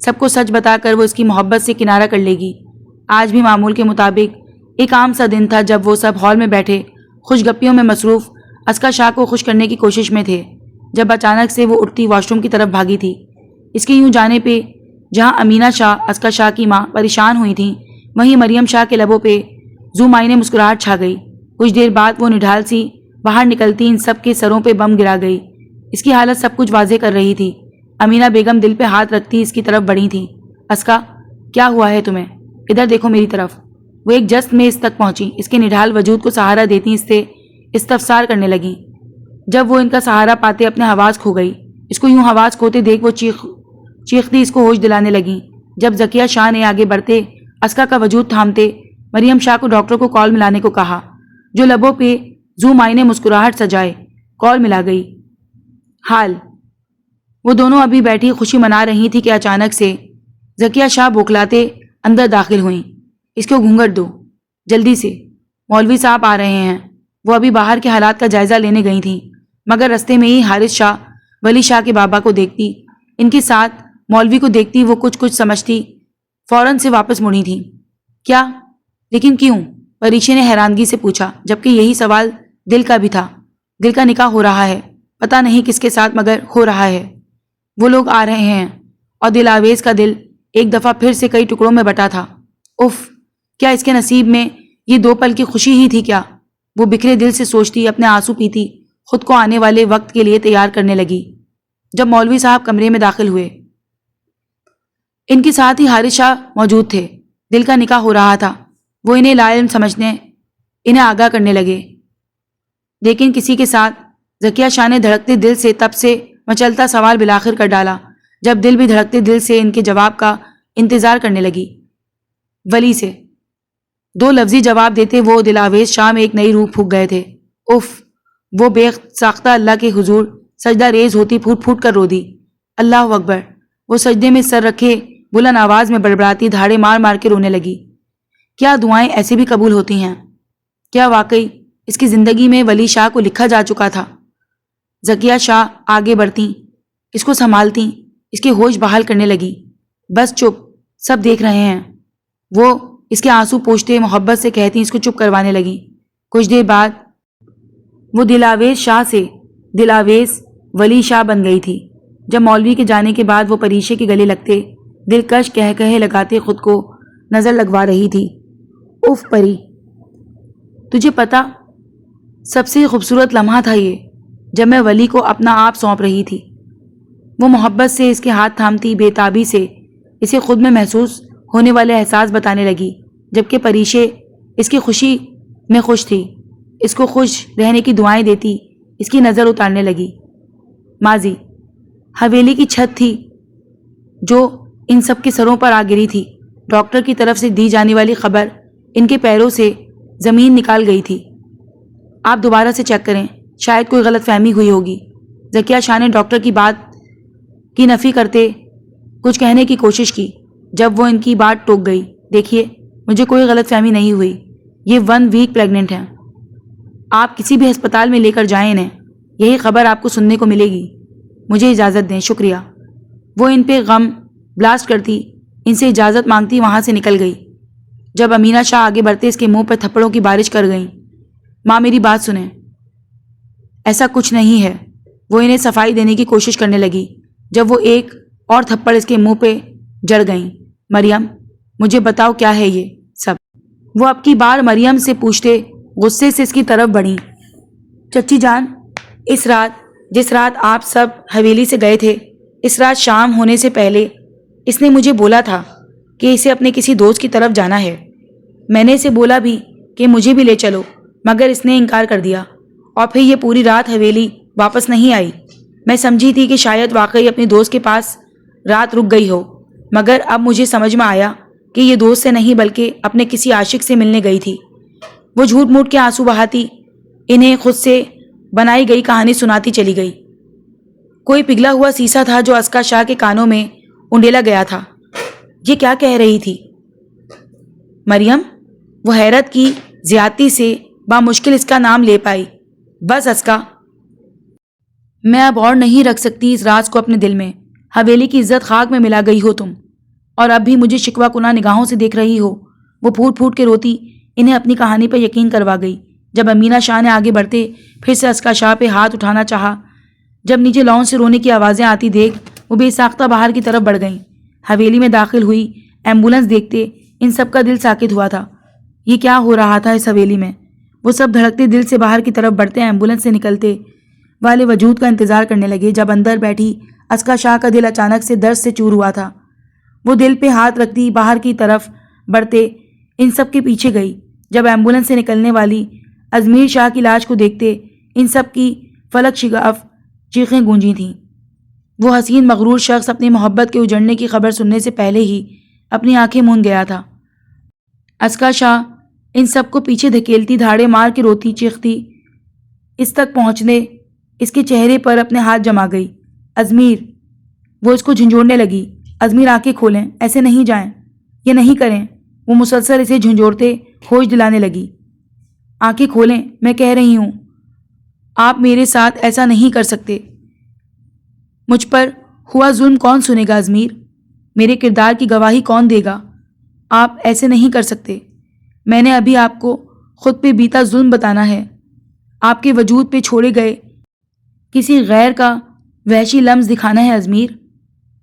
سب کو سچ بتا کر وہ اس کی محبت سے کنارہ کر لے گی۔ آج بھی معمول کے مطابق ایک عام سا دن تھا جب وہ سب ہال میں بیٹھے خوش گپیوں میں مصروف اسکا شاہ کو خوش کرنے کی کوشش میں تھے، جب اچانک سے وہ اٹھتی واش روم کی طرف بھاگی تھی۔ اس کے یوں جانے پہ جہاں امینہ شاہ اسکا شاہ کی ماں پریشان ہوئی تھیں، وہیں مریم شاہ کے لبوں پہ ذو معنی مسکراہٹ چھا گئی۔ کچھ دیر بعد وہ نڈھال سی باہر نکلتی ان سب کے سروں پہ بم گرا گئی۔ اس کی حالت سب کچھ واضح کر رہی تھی۔ امینہ بیگم دل پہ ہاتھ رکھتی اس کی طرف بڑھی تھیں۔ اسکا کیا ہوا ہے تمہیں؟ ادھر دیکھو میری طرف۔ وہ ایک جست میں اس تک پہنچی، اس کے نڈھال وجود کو سہارا دیتی اس سے استفسار کرنے لگیں۔ جب وہ ان کا سہارا پاتے اپنے حواس کھو گئی، اس کو یوں حواس کھوتے دیکھ وہ چیختی اس کو ہوش دلانے لگیں۔ جب ذکیہ شاہ نے آگے بڑھتے اسکا کا وجود تھامتے مریم شاہ کو ڈاکٹر کو کال ملانے کو کہا، جو لبوں پہ ذو معنی مسکراہٹ سجائے کال ملا گئی۔ حال وہ دونوں ابھی بیٹھی خوشی منا رہی تھی کہ اچانک سے ذکیہ شاہ بوکھلاتے اندر داخل ہوئیں۔ اس کو گھونگھٹ دو جلدی سے، مولوی صاحب آ رہے ہیں۔ وہ ابھی باہر کے حالات کا جائزہ لینے گئی تھیں، مگر رستے میں ہی حارث شاہ ولی شاہ کے بابا کو دیکھتی، ان کے ساتھ مولوی کو دیکھتی وہ کچھ سمجھتی فوراً سے واپس مڑی تھیں۔ کیا؟ لیکن کیوں؟ پریشے نے حیرانگی سے پوچھا، جبکہ یہی سوال دل کا بھی تھا۔ دل کا نکاح ہو رہا ہے، پتہ نہیں کس کے ساتھ، مگر ہو رہا ہے۔ وہ لوگ آ رہے ہیں۔ اور دلاویز کا دل ایک دفعہ پھر سے کئی ٹکڑوں میں بٹا تھا۔ اف، کیا اس کے نصیب میں یہ 2 پل کی خوشی ہی تھی کیا؟ وہ بکھرے دل سے سوچتی، اپنے آنسو پیتی، خود کو آنے والے وقت کے لیے تیار کرنے لگی۔ جب مولوی صاحب کمرے میں داخل ہوئے، ان کے ساتھ ہی حارث شاہ موجود تھے۔ دل کا نکاح ہو رہا تھا۔ وہ انہیں لاعلم سمجھنے، انہیں آگاہ کرنے لگے، لیکن کسی کے ساتھ ذکیہ شاہ نے دھڑکتے دل سے تب سے مچلتا سوال بالآخر کر ڈالا، جب دل بھی دھڑکتے دل سے ان کے جواب کا انتظار کرنے لگی۔ ولی سے 2 لفظی جواب دیتے وہ دلاویز شاہ میں ایک نئی روح پھونک گئے تھے۔ اف، وہ بے ساختہ اللہ کے حضور سجدہ ریز ہوتی پھوٹ پھوٹ کر رو دی۔ اللہ اکبر! وہ سجدے میں سر رکھے بلند آواز میں بڑبڑاتی، دھاڑے مار مار کے رونے لگی۔ کیا دعائیں ایسے بھی قبول ہوتی ہیں؟ کیا واقعی اس کی زندگی میں ولی شاہ کو لکھا جا چکا تھا؟ ذکیہ شاہ آگے بڑھتی، اس کو سنبھالتی، اس کے ہوش بحال کرنے لگی۔ بس چپ، سب دیکھ رہے ہیں۔ وہ اس کے آنسو پوچھتے محبت سے کہتی، اس کو چپ کروانے لگی۔ کچھ دیر بعد وہ دلاویز شاہ سے دلاویز ولی شاہ بن گئی تھی۔ جب مولوی کے جانے کے بعد وہ پریشے کے گلے لگتے، دلکش کہے لگاتے خود کو نظر لگوا رہی تھی۔ اف پری، تجھے پتا سب سے خوبصورت لمحہ تھا یہ، جب میں ولی کو اپنا آپ سونپ رہی تھی۔ وہ محبت سے اس کے ہاتھ تھامتی، بے تابی سے اسے خود میں محسوس ہونے والے احساس بتانے لگی، جبکہ پریشے اس کی خوشی میں خوش تھی، اس کو خوش رہنے کی دعائیں دیتی، اس کی نظر اتارنے لگی۔ ماضی حویلی کی چھت تھی جو ان سب کے سروں پر آ گری تھی۔ ڈاکٹر کی طرف سے دی جانے والی خبر ان کے پیروں سے زمین نکال گئی تھی۔ آپ دوبارہ سے چیک کریں، شاید کوئی غلط فہمی ہوئی ہوگی۔ ذکیہ شاہ نے ڈاکٹر کی بات کی نفی کرتے کچھ کہنے کی کوشش کی، جب وہ ان کی بات ٹوک گئی۔ دیکھیے، مجھے کوئی غلط فہمی نہیں ہوئی، یہ 1 ویک پریگننٹ ہیں۔ آپ کسی بھی ہسپتال میں لے کر جائیں انہیں، یہی خبر آپ کو سننے کو ملے گی۔ مجھے اجازت دیں۔ شکریہ۔ وہ ان پہ غم بلاسٹ کرتی، ان سے اجازت مانگتی وہاں سے نکل گئی۔ جب امینہ شاہ آگے بڑھتے اس کے منہ پر تھپڑوں کی بارش کر گئیں۔ ماں میری بات سنیں، ایسا کچھ نہیں ہے۔ وہ انہیں صفائی دینے کی کوشش کرنے لگی، جب وہ ایک اور تھپڑ اس کے منہ پہ جڑ گئیں۔ مریم، مجھے بتاؤ کیا ہے یہ سب؟ وہ اب کی بار مریم سے پوچھتے غصے سے اس کی طرف بڑھیں۔ چچی جان، جس رات آپ سب حویلی سے گئے تھے، اس رات شام ہونے سے پہلے اس نے مجھے بولا تھا کہ اسے اپنے کسی دوست کی طرف جانا ہے۔ میں نے اسے بولا بھی کہ مجھے بھی لے چلو، مگر اس نے انکار کر دیا، اور پھر یہ پوری رات حویلی واپس نہیں آئی۔ میں سمجھی تھی کہ شاید واقعی اپنے دوست کے پاس رات رک گئی ہو، مگر اب مجھے سمجھ میں آیا کہ یہ دوست سے نہیں بلکہ اپنے کسی عاشق سے ملنے گئی تھی۔ وہ جھوٹ موٹ کے آنسو بہاتی انہیں خود سے بنائی گئی کہانی سناتی چلی گئی۔ کوئی پگھلا ہوا سیسا تھا جو اسکا شاہ کے کانوں میں انڈیلا گیا تھا۔ یہ کیا کہہ رہی تھی مریم؟ وہ حیرت کی زیادتی سے بامشکل اس کا نام لے پائی۔ بس اسکا، میں اب اور نہیں رکھ سکتی اس راز کو اپنے دل میں۔ حویلی کی عزت خاک میں ملا گئی ہو تم، اور اب بھی مجھے شکوہ کناں نگاہوں سے دیکھ رہی ہو۔ وہ پھوٹ پھوٹ کے روتی انہیں اپنی کہانی پر یقین کروا گئی۔ جب امینہ شاہ نے آگے بڑھتے پھر سے اسکا شاہ پہ ہاتھ اٹھانا چاہا، جب نیچے لان سے رونے کی آوازیں آتی دیکھ وہ بے ساختہ باہر کی طرف بڑھ گئیں۔ حویلی میں داخل ہوئی ایمبولنس دیکھتے ان سب کا دل ساکت ہوا تھا۔ یہ کیا ہو رہا تھا اس حویلی میں؟ وہ سب دھڑکتے دل سے باہر کی طرف بڑھتے ایمبولنس سے نکلتے والے وجود کا انتظار کرنے لگے۔ جب اندر بیٹھی اسکا شاہ کا دل اچانک سے درد سے چور ہوا تھا۔ وہ دل پہ ہاتھ رکھتی باہر کی طرف بڑھتے ان سب کے پیچھے گئی۔ جب ایمبولنس سے نکلنے والی ازمیر شاہ کی لاش کو دیکھتے ان سب کی فلک شگاف چیخیں گونجی تھیں۔ وہ حسین مغرور شخص اپنی محبت کے اجڑنے کی خبر سننے سے پہلے ہی اپنی آنکھیں موند گیا تھا۔ اسکا شاہ ان سب کو پیچھے دھکیلتی دھاڑے مار کے روتی چیختی اس تک پہنچنے اس کے چہرے پر اپنے ہاتھ جما گئی۔ ازمیر، وہ اس کو جھنجھوڑنے لگی۔ ازمیر، آنکھیں کھولیں، ایسے نہیں جائیں، یہ نہیں کریں۔ وہ مسلسل اسے جھنجھوڑتے ہوش دلانے لگی۔ آنکھیں کھولیں، میں کہہ رہی ہوں، آپ میرے ساتھ ایسا نہیں کر سکتے۔ مجھ پر ہوا ظلم کون سنے گا ازمیر؟ میرے کردار کی گواہی کون دے گا؟ آپ ایسے نہیں کر سکتے۔ میں نے ابھی آپ کو خود پہ بیتا ظلم بتانا ہے، آپ کے وجود پہ چھوڑے گئے کسی غیر کا وحشی لمس دکھانا ہے ازمیر۔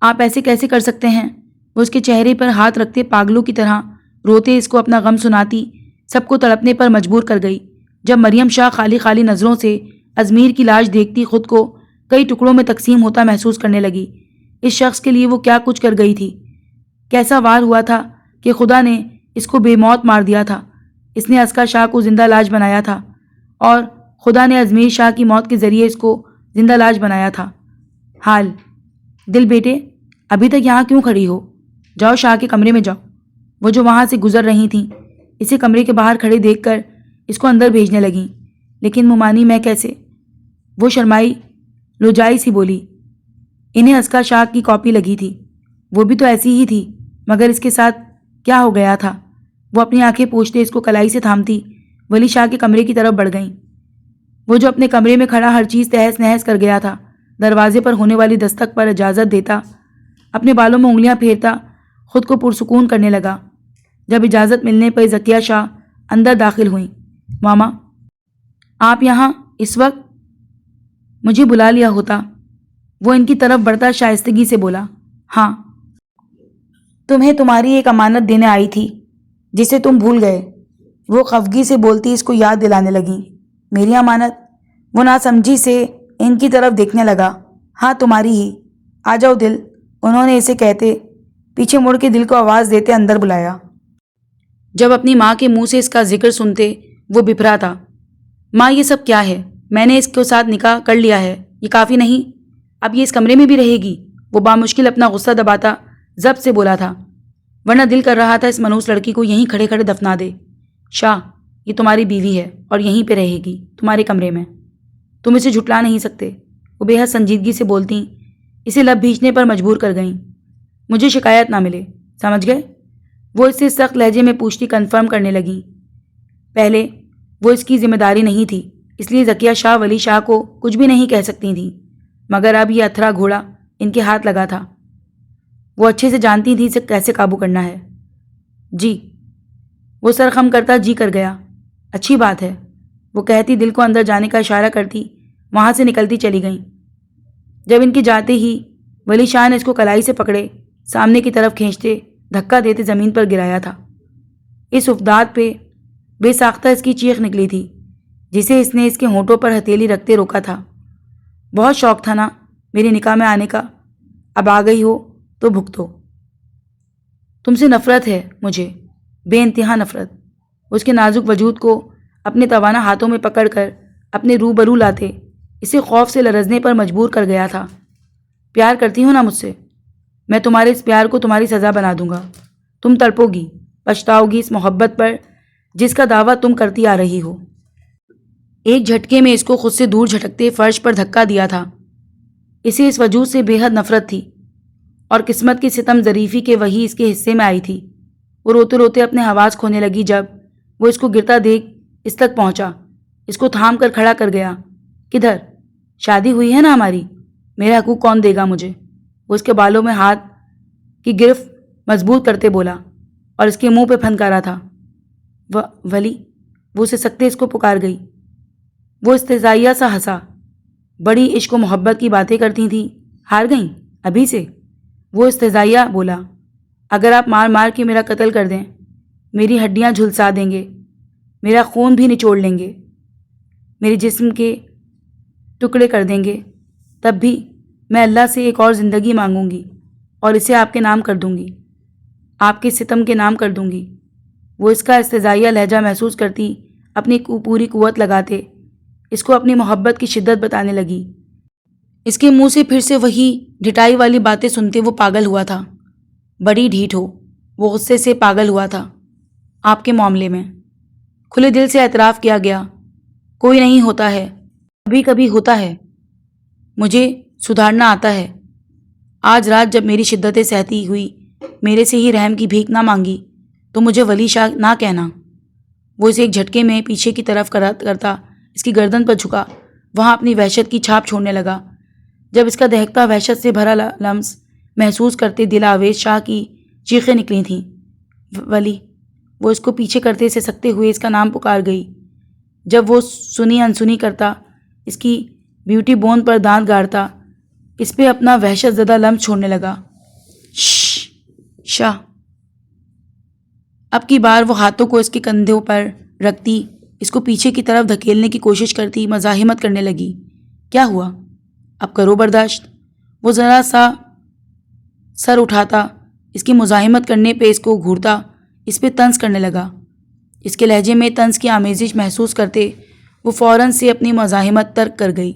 آپ ایسے کیسے کر سکتے ہیں؟ وہ اس کے چہرے پر ہاتھ رکھتے پاگلوں کی طرح روتے اس کو اپنا غم سناتی سب کو تڑپنے پر مجبور کر گئی۔ جب مریم شاہ خالی خالی نظروں سے ازمیر کی لاش دیکھتی خود کو کئی ٹکڑوں میں تقسیم ہوتا محسوس کرنے لگی۔ اس شخص کے لیے وہ کیا کچھ کر گئی تھی؟ کیسا وار ہوا تھا کہ خدا نے اس کو بے موت مار دیا تھا۔ اس نے عسکر شاہ کو زندہ لاش بنایا تھا اور خدا نے ازمیر شاہ کی موت کے ذریعے اس کو زندہ لاش بنایا تھا۔ حال دل بیٹے، ابھی تک یہاں کیوں کھڑی ہو؟ جاؤ شاہ کے کمرے میں جاؤ۔ وہ جو وہاں سے گزر رہی تھیں اسے کمرے کے باہر کھڑے دیکھ کر اس کو اندر بھیجنے لگیں، لیکن ممانی میں کیسے؟ وہ شرمائی لجائی سی بولی، انہیں عسکر شاہ کی کاپی لگی تھی، وہ بھی تو ایسی ہی تھی، مگر اس کے ساتھ کیا ہو گیا تھا؟ وہ اپنی آنکھیں پوچھتے اس کو کلائی سے تھامتی ولی شاہ کے کمرے کی طرف بڑھ گئیں۔ وہ جو اپنے کمرے میں کھڑا ہر چیز تہس نہس کر گیا تھا، دروازے پر ہونے والی دستک پر اجازت دیتا، اپنے بالوں میں انگلیاں پھیرتا خود کو پرسکون کرنے لگا۔ جب اجازت ملنے پر ذکیہ شاہ اندر داخل ہوئیں۔ ماما، آپ یہاں اس وقت؟ مجھے بلا لیا ہوتا۔ وہ ان کی طرف بڑھتا شائستگی سے بولا۔ ہاں، تمہیں تمہاری ایک امانت دینے آئی تھی جسے تم بھول گئے۔ وہ خفگی سے بولتی اس کو یاد دلانے لگیں۔ میری امانت؟ وہ ناسمجھی سے ان کی طرف دیکھنے لگا۔ ہاں، تمہاری ہی۔ آ جاؤ دل، انہوں نے اسے کہتے پیچھے مڑ کے دل کو آواز دیتے اندر بلایا۔ جب اپنی ماں کے منہ سے اس کا ذکر سنتے وہ بپھرا تھا۔ ماں، یہ سب کیا ہے؟ میں نے اس کے ساتھ نکاح کر لیا ہے، یہ کافی نہیں؟ اب یہ اس کمرے میں بھی رہے گی؟ وہ بامشکل اپنا غصہ دباتا ضبط سے بولا تھا، ورنہ دل کر رہا تھا اس منحوس لڑکی کو یہیں کھڑے کھڑے دفنا دے۔ شاہ، یہ تمہاری بیوی ہے اور یہیں پہ رہے گی، تمہارے کمرے میں، تم اسے جھٹلا نہیں سکتے۔ وہ بے حد سنجیدگی سے بولتیں، اسے لب بھیجنے پر مجبور کر گئیں۔ مجھے شکایت نہ ملے، سمجھ گئے؟ وہ اس سے سخت لہجے میں پوچھتی کنفرم کرنے لگیں۔ پہلے وہ اس کی ذمہ داری نہیں تھی، اس لیے ذکیہ شاہ ولی شاہ کو کچھ بھی نہیں کہہ سکتی تھیں، مگر اب یہ اتھرا گھوڑا ان کے ہاتھ لگا تھا۔ وہ اچھے سے جانتی تھی اسے کیسے قابو کرنا ہے۔ جی، وہ سر خم کرتا جی کر گیا۔ اچھی بات ہے، وہ کہتی دل کو اندر جانے کا اشارہ کرتی وہاں سے نکلتی چلی گئیں۔ جب ان کے جاتے ہی ولی شاہ نے اس کو کلائی سے پکڑے سامنے کی طرف کھینچتے دھکا دیتے زمین پر گرایا تھا۔ اس افداد پہ بے ساختہ اس کی چیخ نکلی تھی جسے اس نے اس کے ہونٹوں پر ہتھیلی رکھتے روکا تھا۔ بہت شوق تھا نا میرے نکاح میں آنے کا، اب آ گئی ہو تو بھگتو۔ تم سے نفرت ہے مجھے، بے انتہا نفرت۔ اس کے نازک وجود کو اپنے توانا ہاتھوں میں پکڑ کر اپنے روبرو لاتے اسے خوف سے لرزنے پر مجبور کر گیا تھا۔ پیار کرتی ہو نا مجھ سے؟ میں تمہارے اس پیار کو تمہاری سزا بنا دوں گا۔ تم تڑپو گی، پچھتاؤ گی اس محبت پر جس کا دعویٰ تم کرتی آ رہی ہو۔ ایک جھٹکے میں اس کو خود سے دور جھٹکتے فرش پر دھکا دیا تھا۔ اسے اس وجود سے بے حد نفرت تھی اور قسمت کی ستم ظریفی کے وہی اس کے حصے میں آئی تھی۔ وہ روتے روتے اپنے حواس کھونے لگی جب وہ اس کو گرتا دیکھ اس تک پہنچا، اس کو تھام کر کھڑا کر گیا۔ کدھر؟ شادی ہوئی ہے نا ہماری، میرا حقوق کون دے گا مجھے؟ وہ اس کے بالوں میں ہاتھ کی گرفت مضبوط کرتے بولا اور اس کے منہ پہ پھنکارا تھا۔ ولی، وہ اسے سکتے اس کو پکار گئی۔ وہ استہزائیہ سا ہنسا۔ بڑی عشق و محبت کی باتیں کرتی تھیں، ہار گئیں ابھی سے؟ وہ استہزائیہ بولا، اگر آپ مار مار کے میرا قتل کر دیں، میری ہڈیاں جھلسا دیں گے، میرا خون بھی نچوڑ لیں گے، میرے جسم کے ٹکڑے کر دیں گے، تب بھی میں اللہ سے ایک اور زندگی مانگوں گی اور اسے آپ کے نام کر دوں گی، آپ کے ستم کے نام کر دوں گی۔ وہ اس کا استہزائیہ لہجہ محسوس کرتی اپنی پوری قوت لگاتے اس کو اپنی محبت کی شدت بتانے لگی۔ اس کے منہ سے پھر سے وہی ڈھٹائی والی باتیں سنتے وہ پاگل ہوا تھا۔ بڑی ڈھیٹ ہو، وہ غصے سے پاگل ہوا تھا۔ آپ کے معاملے میں کھلے دل سے اعتراف کیا گیا، کوئی نہیں ہوتا ہے، کبھی کبھی ہوتا ہے، مجھے سدھارنا آتا ہے۔ آج رات جب میری شدتیں سہتی ہوئی میرے سے ہی رحم کی بھیک نہ مانگی تو مجھے ولی شاہ نہ کہنا۔ وہ اسے ایک جھٹکے میں پیچھے کی طرف کرتا اس کی گردن پر جھکا، وہاں اپنی وحشت کی چھاپ چھوڑنے لگا۔ جب اس کا دہکتا وحشت سے بھرا لمس محسوس کرتے دل آویز شاہ کی چیخیں نکلی تھیں۔ ولی، وہ اس کو پیچھے کرتے سے سکتے ہوئے اس کا نام پکار گئی۔ جب وہ سنی انسنی کرتا، اس کی بیوٹی بون پر دانت گاڑتا، اس پہ اپنا وحشت زدہ لمس چھوڑنے لگا۔ شاہ۔ اب کی بار وہ ہاتھوں کو اس کے کندھوں پر رکھتی، اس کو پیچھے کی طرف دھکیلنے کی کوشش کرتی، مزاحمت کرنے لگی۔ کیا ہوا؟ اب کرو برداشت۔ وہ ذرا سا سر اٹھاتا، اس کی مزاحمت کرنے پہ اس کو گھورتا، اس پہ طنز کرنے لگا۔ اس کے لہجے میں طنز کی آمیزش محسوس کرتے وہ فوراً سے اپنی مزاحمت ترک کر گئی۔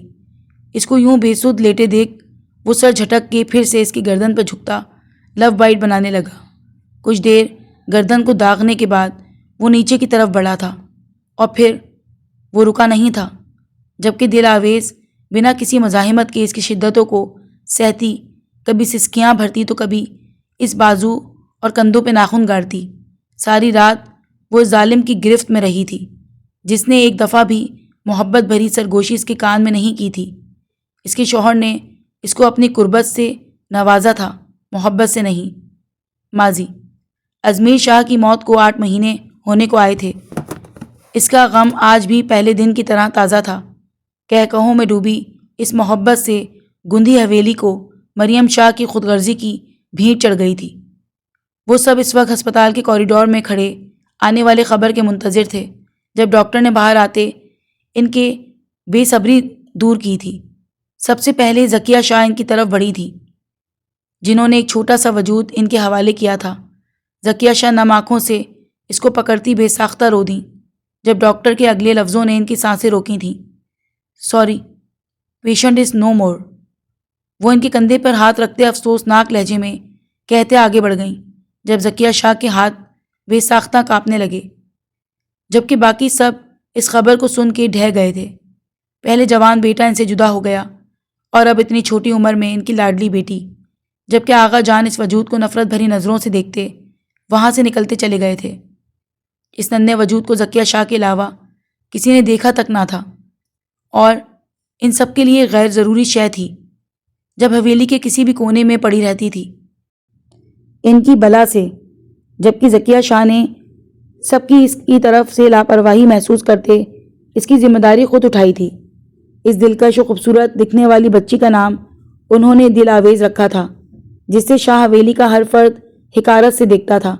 اس کو یوں بے سود لیٹے دیکھ وہ سر جھٹک کے پھر سے اس کی گردن پہ جھکتا، لو بائٹ بنانے لگا۔ کچھ دیر گردن کو داغنے کے بعد وہ نیچے کی طرف بڑھا تھا، اور پھر وہ رکا نہیں تھا، جبکہ دل آویز بنا کسی مزاحمت کے اس کی شدتوں کو سہتی، کبھی سسکیاں بھرتی تو کبھی اس بازو اور کندھوں پہ ناخن گاڑتی۔ ساری رات وہ اس ظالم کی گرفت میں رہی تھی، جس نے ایک دفعہ بھی محبت بھری سرگوشی اس کے کان میں نہیں کی تھی۔ اس کے شوہر نے اس کو اپنی قربت سے نوازا تھا، محبت سے نہیں۔ ماضی: ازمیر شاہ کی موت کو 8 مہینے ہونے کو آئے تھے۔ اس کا غم آج بھی پہلے دن کی طرح تازہ تھا۔ کہہ کہوں میں ڈوبی اس محبت سے گندھی حویلی کو مریم شاہ کی خود غرضی کی بھیڑ چڑھ گئی تھی۔ وہ سب اس وقت ہسپتال کے کوریڈور میں کھڑے آنے والے خبر کے منتظر تھے، جب ڈاکٹر نے باہر آتے ان کے بے صبری دور کی تھی۔ سب سے پہلے ذکیہ شاہ ان کی طرف بڑھی تھی، جنہوں نے ایک چھوٹا سا وجود ان کے حوالے کیا تھا۔ ذکیہ شاہ نم آنکھوں سے اس کو پکڑتی بے ساختہ رو دیں، جب ڈاکٹر کے اگلے لفظوں نے ان کی سانسیں روکی تھیں۔ سوری، پیشنٹ از نو مور۔ وہ ان کے کندھے پر ہاتھ رکھتے افسوسناک لہجے میں کہتے آگے بڑھ گئیں، جب ذکیہ شاہ کے ہاتھ بے ساختہ کانپنے لگے، جبکہ باقی سب اس خبر کو سن کے ڈھہ گئے تھے۔ پہلے جوان بیٹا ان سے جدا ہو گیا، اور اب اتنی چھوٹی عمر میں ان کی لاڈلی بیٹی، جبکہ آغا جان اس وجود کو نفرت بھری نظروں سے دیکھتے وہاں سے نکلتے چلے گئے تھے۔ اس ننھے وجود کو ذکیہ شاہ کے علاوہ کسی نے دیکھا تک نہ تھا، اور ان سب کے لیے غیر ضروری شے تھی، جب حویلی کے کسی بھی کونے میں پڑی رہتی تھی ان کی بلا سے، جبکہ ذکیہ شاہ نے سب کی اس کی طرف سے لاپرواہی محسوس کرتے اس کی ذمہ داری خود اٹھائی تھی۔ اس دلکش و خوبصورت دکھنے والی بچی کا نام انہوں نے دل آویز رکھا تھا، جس سے شاہ حویلی کا ہر فرد حقارت سے دیکھتا تھا۔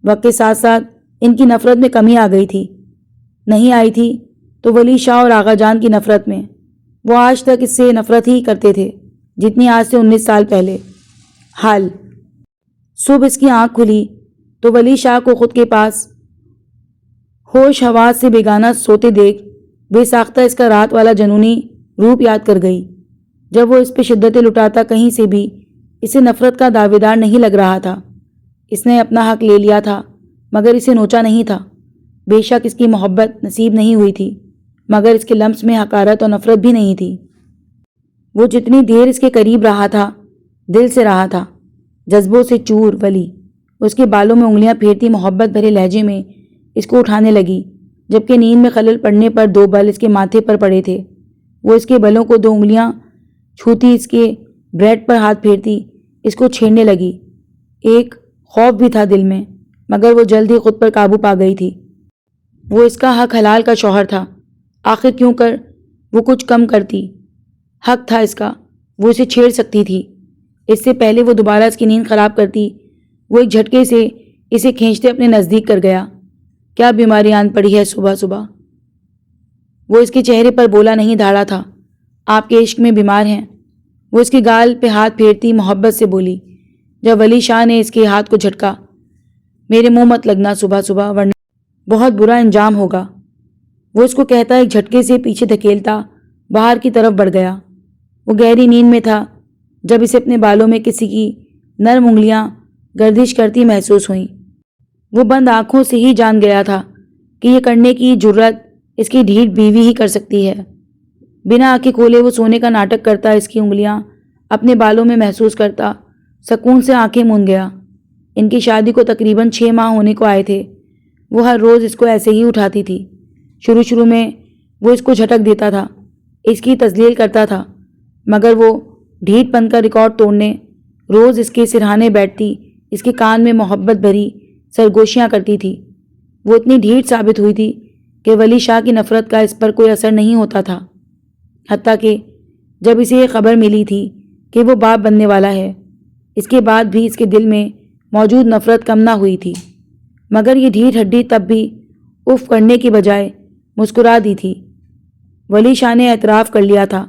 وقت کے ساتھ ساتھ ان کی نفرت میں کمی آ گئی تھی، نہیں آئی تھی تو ولی شاہ اور آغا جان کی نفرت میں۔ وہ آج تک اس سے نفرت ہی کرتے تھے جتنی آج سے 19 سال پہلے۔ حال صبح اس کی آنکھ کھلی تو ولی شاہ کو خود کے پاس ہوش حواس سے بیگانہ سوتے دیکھ بے ساختہ اس کا رات والا جنونی روپ یاد کر گئی۔ جب وہ اس پہ شدتیں لٹاتا کہیں سے بھی اسے نفرت کا دعوے دار نہیں لگ رہا تھا۔ اس نے اپنا حق لے لیا تھا مگر اسے نوچا نہیں تھا۔ بے شک اس کی محبت نصیب نہیں ہوئی تھی، مگر اس کے لمس میں حقارت اور نفرت بھی نہیں تھی۔ وہ جتنی دیر اس کے قریب رہا تھا دل سے رہا تھا، جذبوں سے چور۔ ولی اس کے بالوں میں انگلیاں پھیرتی محبت بھرے لہجے میں اس کو اٹھانے لگی، جبکہ نیند میں خلل پڑنے پر 2 بل اس کے ماتھے پر پڑے تھے۔ وہ اس کے بلوں کو 2 انگلیاں چھوتی اس کے بریڈ پر ہاتھ پھیرتی اس کو چھیڑنے لگی۔ ایک خوف بھی تھا دل میں، مگر وہ جلد ہی خود پر قابو پا گئی تھی۔ وہ اس کا حق حلال کا شوہر تھا، آخر کیوں کر وہ کچھ کم کرتی؟ حق تھا اس کا، وہ اسے چھیڑ سکتی تھی۔ اس سے پہلے وہ دوبارہ اس کی نیند خراب کرتی، وہ ایک جھٹکے سے اسے کھینچتے اپنے نزدیک کر گیا۔ کیا بیماری آن پڑی ہے صبح صبح؟ وہ اس کے چہرے پر بولا نہیں دھاڑا تھا۔ آپ کے عشق میں بیمار ہیں؟ وہ اس کے گال پہ ہاتھ پھیرتی محبت سے بولی، جب ولی شاہ نے اس کے ہاتھ کو جھٹکا۔ میرے منہ مت لگنا صبح صبح، ورنہ بہت برا انجام ہوگا۔ وہ اس کو کہتا ایک جھٹکے سے پیچھے دھکیلتا باہر کی طرف بڑھ گیا۔ وہ گہری نیند میں تھا جب اسے اپنے بالوں میں کسی کی نرم انگلیاں گردش کرتی محسوس ہوئیں۔ وہ بند آنکھوں سے ہی جان گیا تھا کہ یہ کرنے کی جرت اس کی ڈھیٹ بیوی ہی کر سکتی ہے۔ بنا آنکھیں کھولے وہ سونے کا ناٹک کرتا اس کی انگلیاں اپنے بالوں میں محسوس کرتا سکون سے آنکھیں موند گیا۔ ان کی شادی کو تقریباً 6 ماہ ہونے کو آئے تھے۔ وہ ہر روز اس کو ایسے ہی اٹھاتی تھی۔ شروع میں وہ اس کو جھٹک دیتا تھا، اس کی تذلیل کرتا تھا، مگر وہ ڈھیٹ پن کا ریکارڈ توڑنے روز اس کے سرہانے بیٹھتی، اس کے کان میں محبت بھری سرگوشیاں کرتی تھی۔ وہ اتنی ڈھیٹ ثابت ہوئی تھی کہ ولی شاہ کی نفرت کا اس پر کوئی اثر نہیں ہوتا تھا، حتیٰ کہ جب اسے یہ خبر ملی تھی کہ وہ باپ بننے والا ہے، اس کے بعد بھی اس کے دل میں موجود نفرت کم نہ ہوئی تھی، مگر یہ ڈھیٹ ہڈی تب بھی اف کرنے کی بجائے مسکرا دی تھی۔ ولی شاہ نے اعتراف کر لیا تھا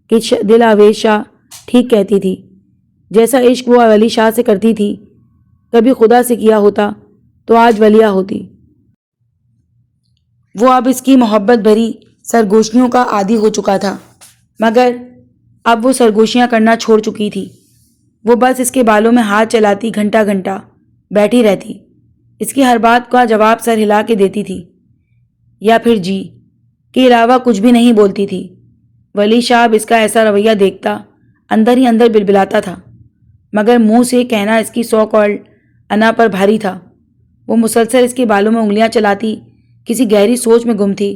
کہ دل آویز شاہ ٹھیک کہتی تھی۔ جیسا عشق وہ ولی شاہ سے کرتی تھی، کبھی خدا سے کیا ہوتا تو آج ولیہ ہوتی۔ وہ اب اس کی محبت بھری سرگوشیوں کا عادی ہو چکا تھا، مگر اب وہ سرگوشیاں کرنا چھوڑ چکی تھی۔ وہ بس اس کے بالوں میں ہاتھ چلاتی گھنٹہ گھنٹہ بیٹھی رہتی، اس کی ہر بات کا جواب سر ہلا کے دیتی تھی یا پھر جی کے علاوہ کچھ بھی نہیں بولتی تھی۔ ولی شاہ اب اس کا ایسا رویہ دیکھتا اندر ہی اندر بلبلاتا تھا، مگر منہ سے کہنا اس کی سو کالڈ انا پر بھاری تھا۔ وہ مسلسل اس کے بالوں میں انگلیاں چلاتی کسی گہری سوچ میں گم تھی۔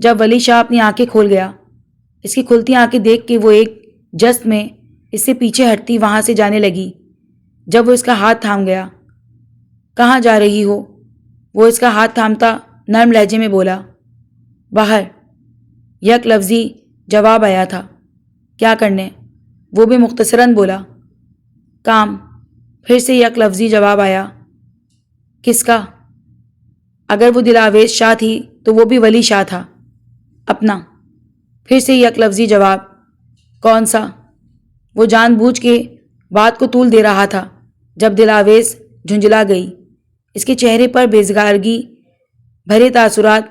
جب ولی شاہ اپنی آنکھیں کھول گیا، اس کی کھلتی آنکھیں دیکھ کے وہ ایک جست میں اس سے پیچھے ہٹتی وہاں سے جانے لگی۔ جب وہ اس کا ہاتھ تھام گیا، کہاں جا رہی ہو؟ وہ اس کا ہاتھ تھامتا نرم لہجے میں بولا، باہر۔ یک لفظی جواب آیا تھا، کیا کرنے؟ وہ بھی مختصراً بولا، کام۔ پھر سے یک لفظی جواب آیا، کس کا؟ اگر وہ دل آویز شاہ تھی تو وہ بھی ولی شاہ تھا، اپنا۔ پھر سے یک لفظی جواب، کون سا؟ وہ جان بوجھ کے بات کو طول دے رہا تھا۔ جب دل آویز جھنجھلا گئی، اس کے چہرے پر بیزارگی بھرے تاثرات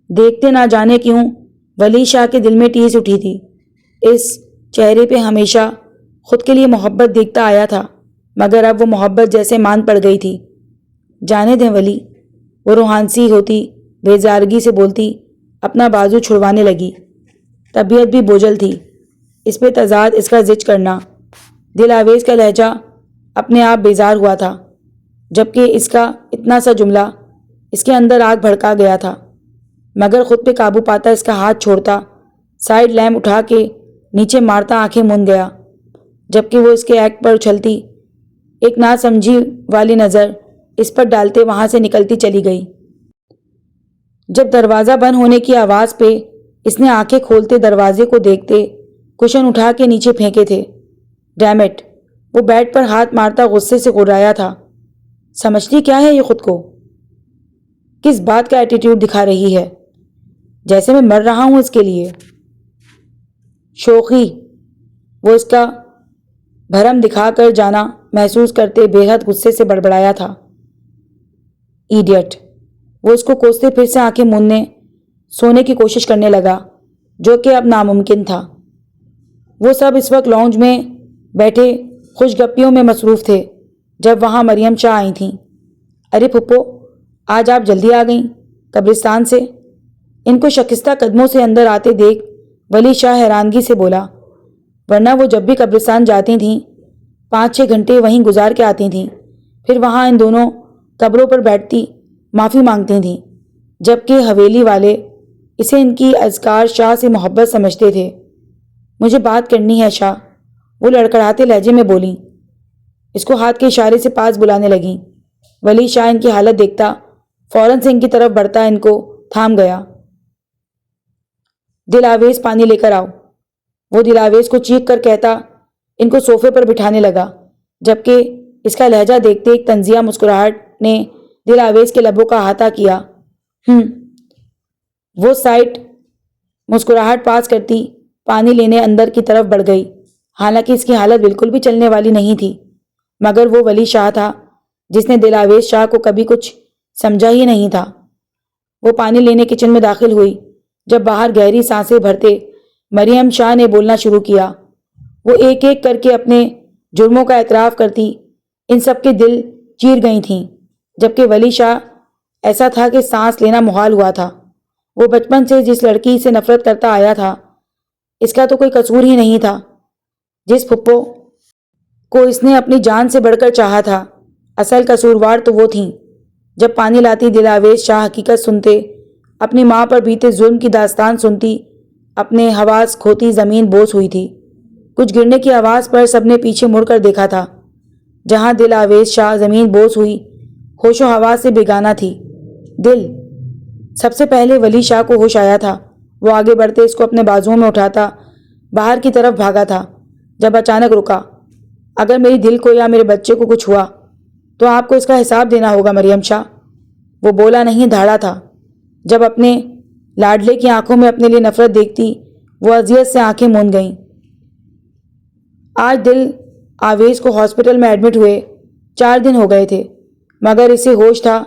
دیکھتے نہ جانے کیوں ولی شاہ کے دل میں ٹیس اٹھی تھی۔ اس چہرے پہ ہمیشہ خود کے لیے محبت دیکھتا آیا تھا، مگر اب وہ محبت جیسے مان پڑ گئی تھی۔ جانے دیں ولی، وہ روحانسی ہوتی بیزارگی سے بولتی اپنا بازو چھڑوانے لگی۔ طبیعت بھی بوجھل تھی، اس پہ تضاد اس کا زج کرنا۔ دل آویز کا لہجہ اپنے آپ بیزار ہوا تھا، جبکہ اس کا اتنا سا جملہ اس کے اندر آگ بھڑکا گیا تھا، مگر خود پہ قابو پاتا اس کا ہاتھ چھوڑتا سائیڈ لیمپ اٹھا کے نیچے مارتا آنکھیں موند گیا، جبکہ وہ اس کے ایکٹ پر اچھلتی ایک نا سمجھی والی نظر اس پر ڈالتے وہاں سے نکلتی چلی گئی۔ جب دروازہ بند ہونے کی آواز پہ اس نے آنکھیں کھولتے دروازے کو دیکھتے کشن اٹھا کے نیچے پھینکے تھے۔ ڈیم اٹ، وہ بیڈ پر ہاتھ مارتا غصے سے گھرایا تھا۔ سمجھتی کیا ہے یہ خود کو؟ کس بات کا ایٹیٹیوڈ دکھا رہی ہے؟ جیسے میں مر رہا ہوں اس کے لیے۔ شوخی، وہ اس کا بھرم دکھا کر جانا محسوس کرتے بے حد غصے سے بڑبڑایا تھا۔ ایڈیٹ، وہ اس کو کوستے پھر سے آنکھیں موندنے سونے کی کوشش کرنے لگا، جو کہ اب ناممکن تھا۔ وہ سب اس وقت لاؤنج میں بیٹھے خوش گپیوں میں مصروف تھے جب وہاں مریم شاہ آئی تھیں۔ ارے پھپھو، آج آپ جلدی آ گئیں قبرستان سے؟ ان کو شکستہ قدموں سے اندر آتے دیکھ ولی شاہ حیرانگی سے بولا، ورنہ وہ جب بھی قبرستان جاتی تھیں 5-6 گھنٹے وہیں گزار کے آتی تھیں، پھر وہاں ان دونوں قبروں پر بیٹھتی معافی مانگتی تھیں، جبکہ حویلی والے اسے ان کی اذکار شاہ سے محبت سمجھتے تھے۔ مجھے بات کرنی ہے شاہ، وہ لڑکڑاتے لہجے میں بولیں، اس کو ہاتھ کے اشارے سے پاس بلانے لگیں۔ ولی شاہ ان کی حالت دیکھتا فوراً سے ان کی طرف بڑھتا ان کو تھام گیا۔ دل آویز پانی لے کر آؤ، وہ دل آویز کو چیخ کر کہتا ان کو صوفے پر بٹھانے لگا، جبکہ اس کا لہجہ دیکھتے ایک طنزیہ مسکراہٹ نے دل آویز کے لبوں کا احاطہ کیا۔ وہ سائٹ مسکراہٹ پاس کرتی پانی لینے اندر کی طرف بڑھ گئی، حالانکہ اس کی حالت بالکل بھی چلنے والی نہیں تھی، مگر وہ ولی شاہ تھا جس نے دل آویز شاہ کو کبھی کچھ سمجھا ہی نہیں تھا۔ وہ پانی لینے کچن میں داخل ہوئی۔ جب باہر گہری سانسیں بھرتے مریم شاہ نے بولنا شروع کیا، وہ ایک ایک کر کے اپنے جرموں کا اعتراف کرتی ان سب کے دل چیر گئی تھیں، جبکہ ولی شاہ ایسا تھا کہ سانس لینا محال ہوا تھا۔ وہ بچپن سے جس لڑکی سے نفرت کرتا آیا تھا، اس کا تو کوئی قصور ہی نہیں تھا۔ جس پھپھو کو اس نے اپنی جان سے بڑھ کر چاہا تھا، اصل قصوروار تو وہ تھیں۔ جب پانی لاتی دل آویز شاہ حقیقت سنتے، اپنی ماں پر بیتے ظلم کی داستان سنتی، اپنے حواس کھوتی زمین بوس ہوئی تھی۔ کچھ گرنے کی آواز پر سب نے پیچھے مڑ کر دیکھا تھا۔ جہاں دل آویز شاہ زمین بوس ہوئی، ہوش و حواس سے بیگانہ تھی۔ دل، سب سے پہلے ولی شاہ کو ہوش آیا تھا۔ وہ آگے بڑھتے اس کو اپنے بازوؤں میں اٹھاتا باہر کی طرف بھاگا تھا، جب اچانک رکا۔ اگر میری دل کو یا میرے بچے کو کچھ ہوا تو آپ کو اس کا حساب دینا ہوگا مریم شاہ۔ وہ بولا نہیں دھاڑا تھا۔ جب اپنے لاڈلے کی آنکھوں میں اپنے لیے نفرت دیکھتی وہ اذیت سے آنکھیں موند گئیں۔ آج دل آویز کو ہاسپٹل میں ایڈمٹ ہوئے 4 دن ہو گئے تھے، مگر اسے ہوش تھا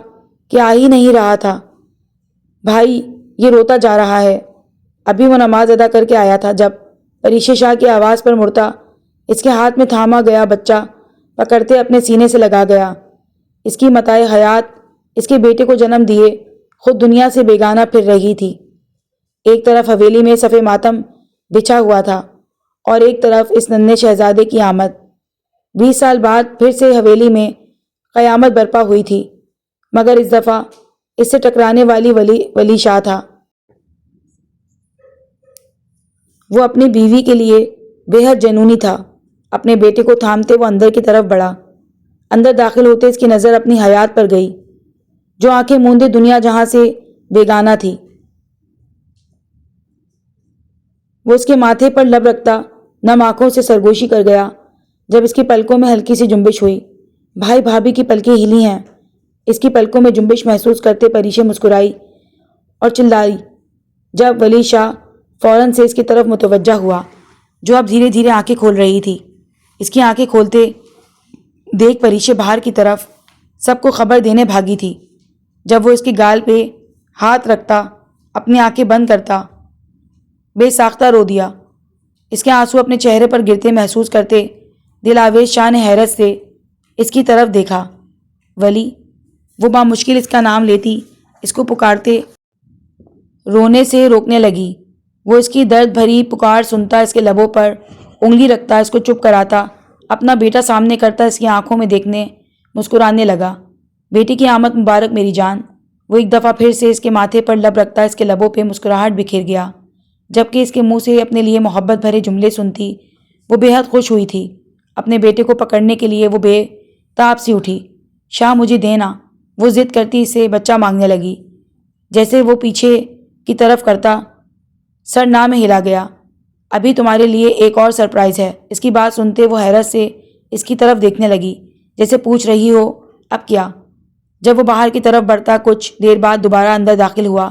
کہ آ ہی نہیں رہا تھا۔ بھائی یہ روتا جا رہا ہے۔ ابھی وہ نماز ادا کر کے آیا تھا جب پریشے شاہ کی آواز پر مڑتا اس کے ہاتھ میں تھاما گیا بچہ پکڑتے اپنے سینے سے لگا گیا۔ اس کی متاع حیات اس کے بیٹے کو جنم دیے خود دنیا سے بیگانہ پھر رہی تھی۔ ایک طرف حویلی میں صف ماتم بچھا ہوا تھا اور ایک طرف اس ننھے شہزادے کی آمد۔ 20 سال بعد پھر سے حویلی میں قیامت برپا ہوئی تھی، مگر اس دفعہ اس سے ٹکرانے والی ولی شاہ تھا۔ وہ اپنی بیوی کے لیے بے حد جنونی تھا۔ اپنے بیٹے کو تھامتے وہ اندر کی طرف بڑھا۔ اندر داخل ہوتے اس کی نظر اپنی حیات پر گئی جو آنکھیں موندے دنیا جہاں سے بیگانہ تھی۔ وہ اس کے ماتھے پر لب رکھتا نم آنکھوں سے سرگوشی کر گیا جب اس کی پلکوں میں ہلکی سی جنبش ہوئی۔ بھائی بھابھی کی پلکیں ہلی ہیں۔ اس کی پلکوں میں جنبش محسوس کرتے پریشے مسکرائی اور چلائی جب ولی شاہ فوراً سے اس کی طرف متوجہ ہوا جو اب دھیرے دھیرے آنکھیں کھول رہی تھی۔ اس کی آنکھیں کھولتے دیکھ پریشے باہر کی طرف سب کو خبر دینے بھاگی تھی۔ جب وہ اس کی گال پہ ہاتھ رکھتا اپنی آنکھیں بند کرتا بے ساختہ رو دیا۔ اس کے آنسو اپنے چہرے پر گرتے محسوس کرتے دل آویز شاہ نے حیرت سے اس کی طرف دیکھا۔ ولی، وہ بامشکل اس کا نام لیتی اس کو پکارتے رونے سے روکنے لگی۔ وہ اس کی درد بھری پکار سنتا اس کے لبوں پر انگلی رکھتا اس کو چپ کراتا اپنا بیٹا سامنے کرتا اس کی آنکھوں میں دیکھنے مسکرانے لگا۔ بیٹی کی آمد مبارک میری جان۔ وہ ایک دفعہ پھر سے اس کے ماتھے پر لب رکھتا اس کے لبوں پہ مسکراہٹ بکھیر گیا۔ جبکہ اس کے منہ سے اپنے لیے محبت بھرے جملے سنتی وہ بے حد خوش ہوئی تھی۔ اپنے بیٹے کو پکڑنے کے لیے وہ بے تاب سی اٹھی۔ شاہ مجھے دینا، وہ ضد کرتی اسے بچہ مانگنے لگی۔ جیسے وہ پیچھے کی طرف کرتا سر نہ میں ہلا گیا۔ ابھی تمہارے لیے ایک اور سرپرائز ہے۔ اس کی بات سنتے وہ حیرت سے اس کی طرف دیکھنے لگی جیسے پوچھ رہی ہو اب کیا؟ جب وہ باہر کی طرف بڑھتا کچھ دیر بعد دوبارہ اندر داخل ہوا۔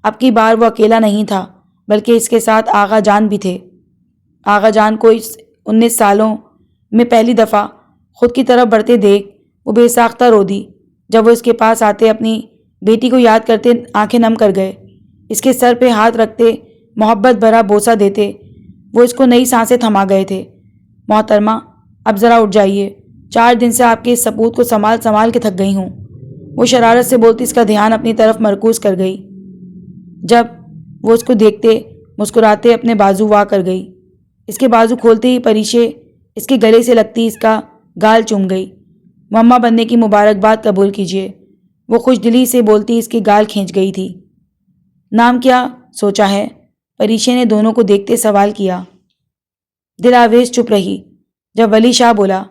اب کی بار وہ اکیلا نہیں تھا بلکہ اس کے ساتھ آغا جان بھی تھے۔ آغا جان کو اس 19 سالوں میں پہلی دفعہ خود کی طرف بڑھتے دیکھ وہ بے ساختہ رو دی۔ جب وہ اس کے پاس آتے اپنی بیٹی کو یاد کرتے آنکھیں نم کر گئے۔ اس کے سر پہ ہاتھ رکھتے محبت بھرا بوسہ دیتے وہ اس کو نئی سانسیں تھما گئے تھے۔ محترمہ اب ذرا اٹھ جائیے، 4 دن سے آپ کے اس سپوت کو سنبھال کے تھک گئی ہوں۔ وہ شرارت سے بولتی اس کا دھیان اپنی طرف مرکوز کر گئی۔ جب وہ اس کو دیکھتے مسکراتے اپنے بازو وا کر گئی۔ اس کے بازو کھولتے ہی پریشے اس کے گلے سے لگتی اس کا گال چوم گئی۔ مما بننے کی مبارکباد قبول کیجیے، وہ خوش دلی سے بولتی اس کی گال کھینچ گئی تھی۔ نام کیا سوچا ہے؟ پریشے نے دونوں کو دیکھتے سوال کیا۔ دل آویز چپ رہی جب ولی شاہ بولا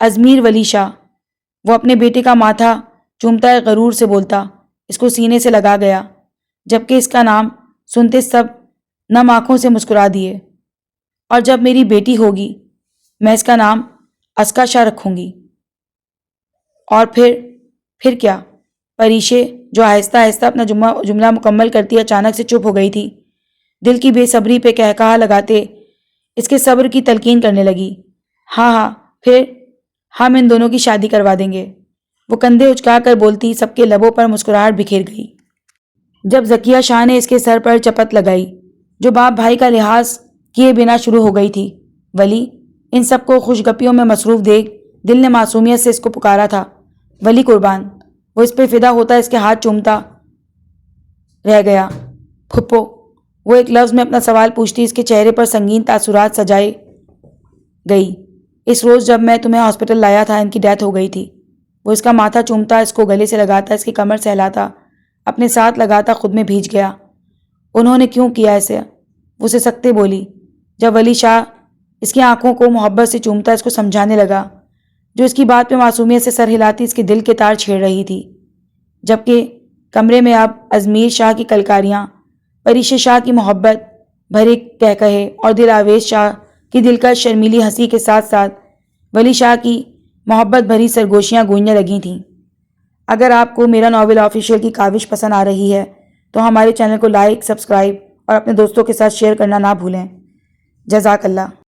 ازمیر ولی شاہ۔ وہ اپنے بیٹے کا ماتھا چومتا ہے غرور سے بولتا اس کو سینے سے لگا گیا جبکہ اس کا نام سنتے سب نم آنکھوں سے مسکرا دیے۔ اور جب میری بیٹی ہوگی میں اس کا نام اسکا شاہ رکھوں گی۔ اور پھر کیا؟ پریشے جو آہستہ آہستہ اپنا جملہ مکمل کرتی اچانک سے چپ ہو گئی تھی۔ دل کی بے صبری پہ قہقہا لگاتے اس کے صبر کی تلقین کرنے لگی۔ ہاں پھر ہم ان دونوں کی شادی کروا دیں گے، وہ کندھے اچکا کر بولتی سب کے لبوں پر مسکراہٹ بکھیر گئی۔ جب ذکیہ شاہ نے اس کے سر پر چپت لگائی جو باپ بھائی کا لحاظ کیے بنا شروع ہو گئی تھی۔ ولی ان سب کو خوش گپیوں میں مصروف دیکھ دل نے معصومیت سے اس کو پکارا تھا ولی قربان۔ وہ اس پہ فدا ہوتا اس کے ہاتھ چومتا رہ گیا۔ پھپھو، وہ ایک لفظ میں اپنا سوال پوچھتی اس کے چہرے پر سنگین تاثرات سجائے گئی۔ اس روز جب میں تمہیں ہاسپٹل لایا تھا ان کی ڈیتھ ہو گئی تھی۔ وہ اس کا ماتھا چومتا اس کو گلے سے لگاتا اس کی کمر سے ہلاتا اپنے ساتھ لگاتا خود میں بھیج گیا۔ انہوں نے کیوں کیا اسے؟ وہ سسکتے بولی جب ولی شاہ اس کی آنکھوں کو محبت سے چومتا اس کو سمجھانے لگا جو اس کی بات پہ معصومیت سے سر ہلاتی اس کے دل کے تار چھیڑ رہی تھی۔ جبکہ کمرے میں اب ازمیر شاہ کی کلکاریاں، پریشے شاہ کی محبت بھرے کہکہے اور دل آویز شاہ کی دلکش شرمیلی ہنسی کے ساتھ ساتھ ولی شاہ کی محبت بھری سرگوشیاں گونجنے لگی تھیں۔ اگر آپ کو میرا ناول آفیشیل کی کاوش پسند آ رہی ہے تو ہمارے چینل کو لائک، سبسکرائب اور اپنے دوستوں کے ساتھ شیئر کرنا نہ بھولیں۔ جزاک اللہ۔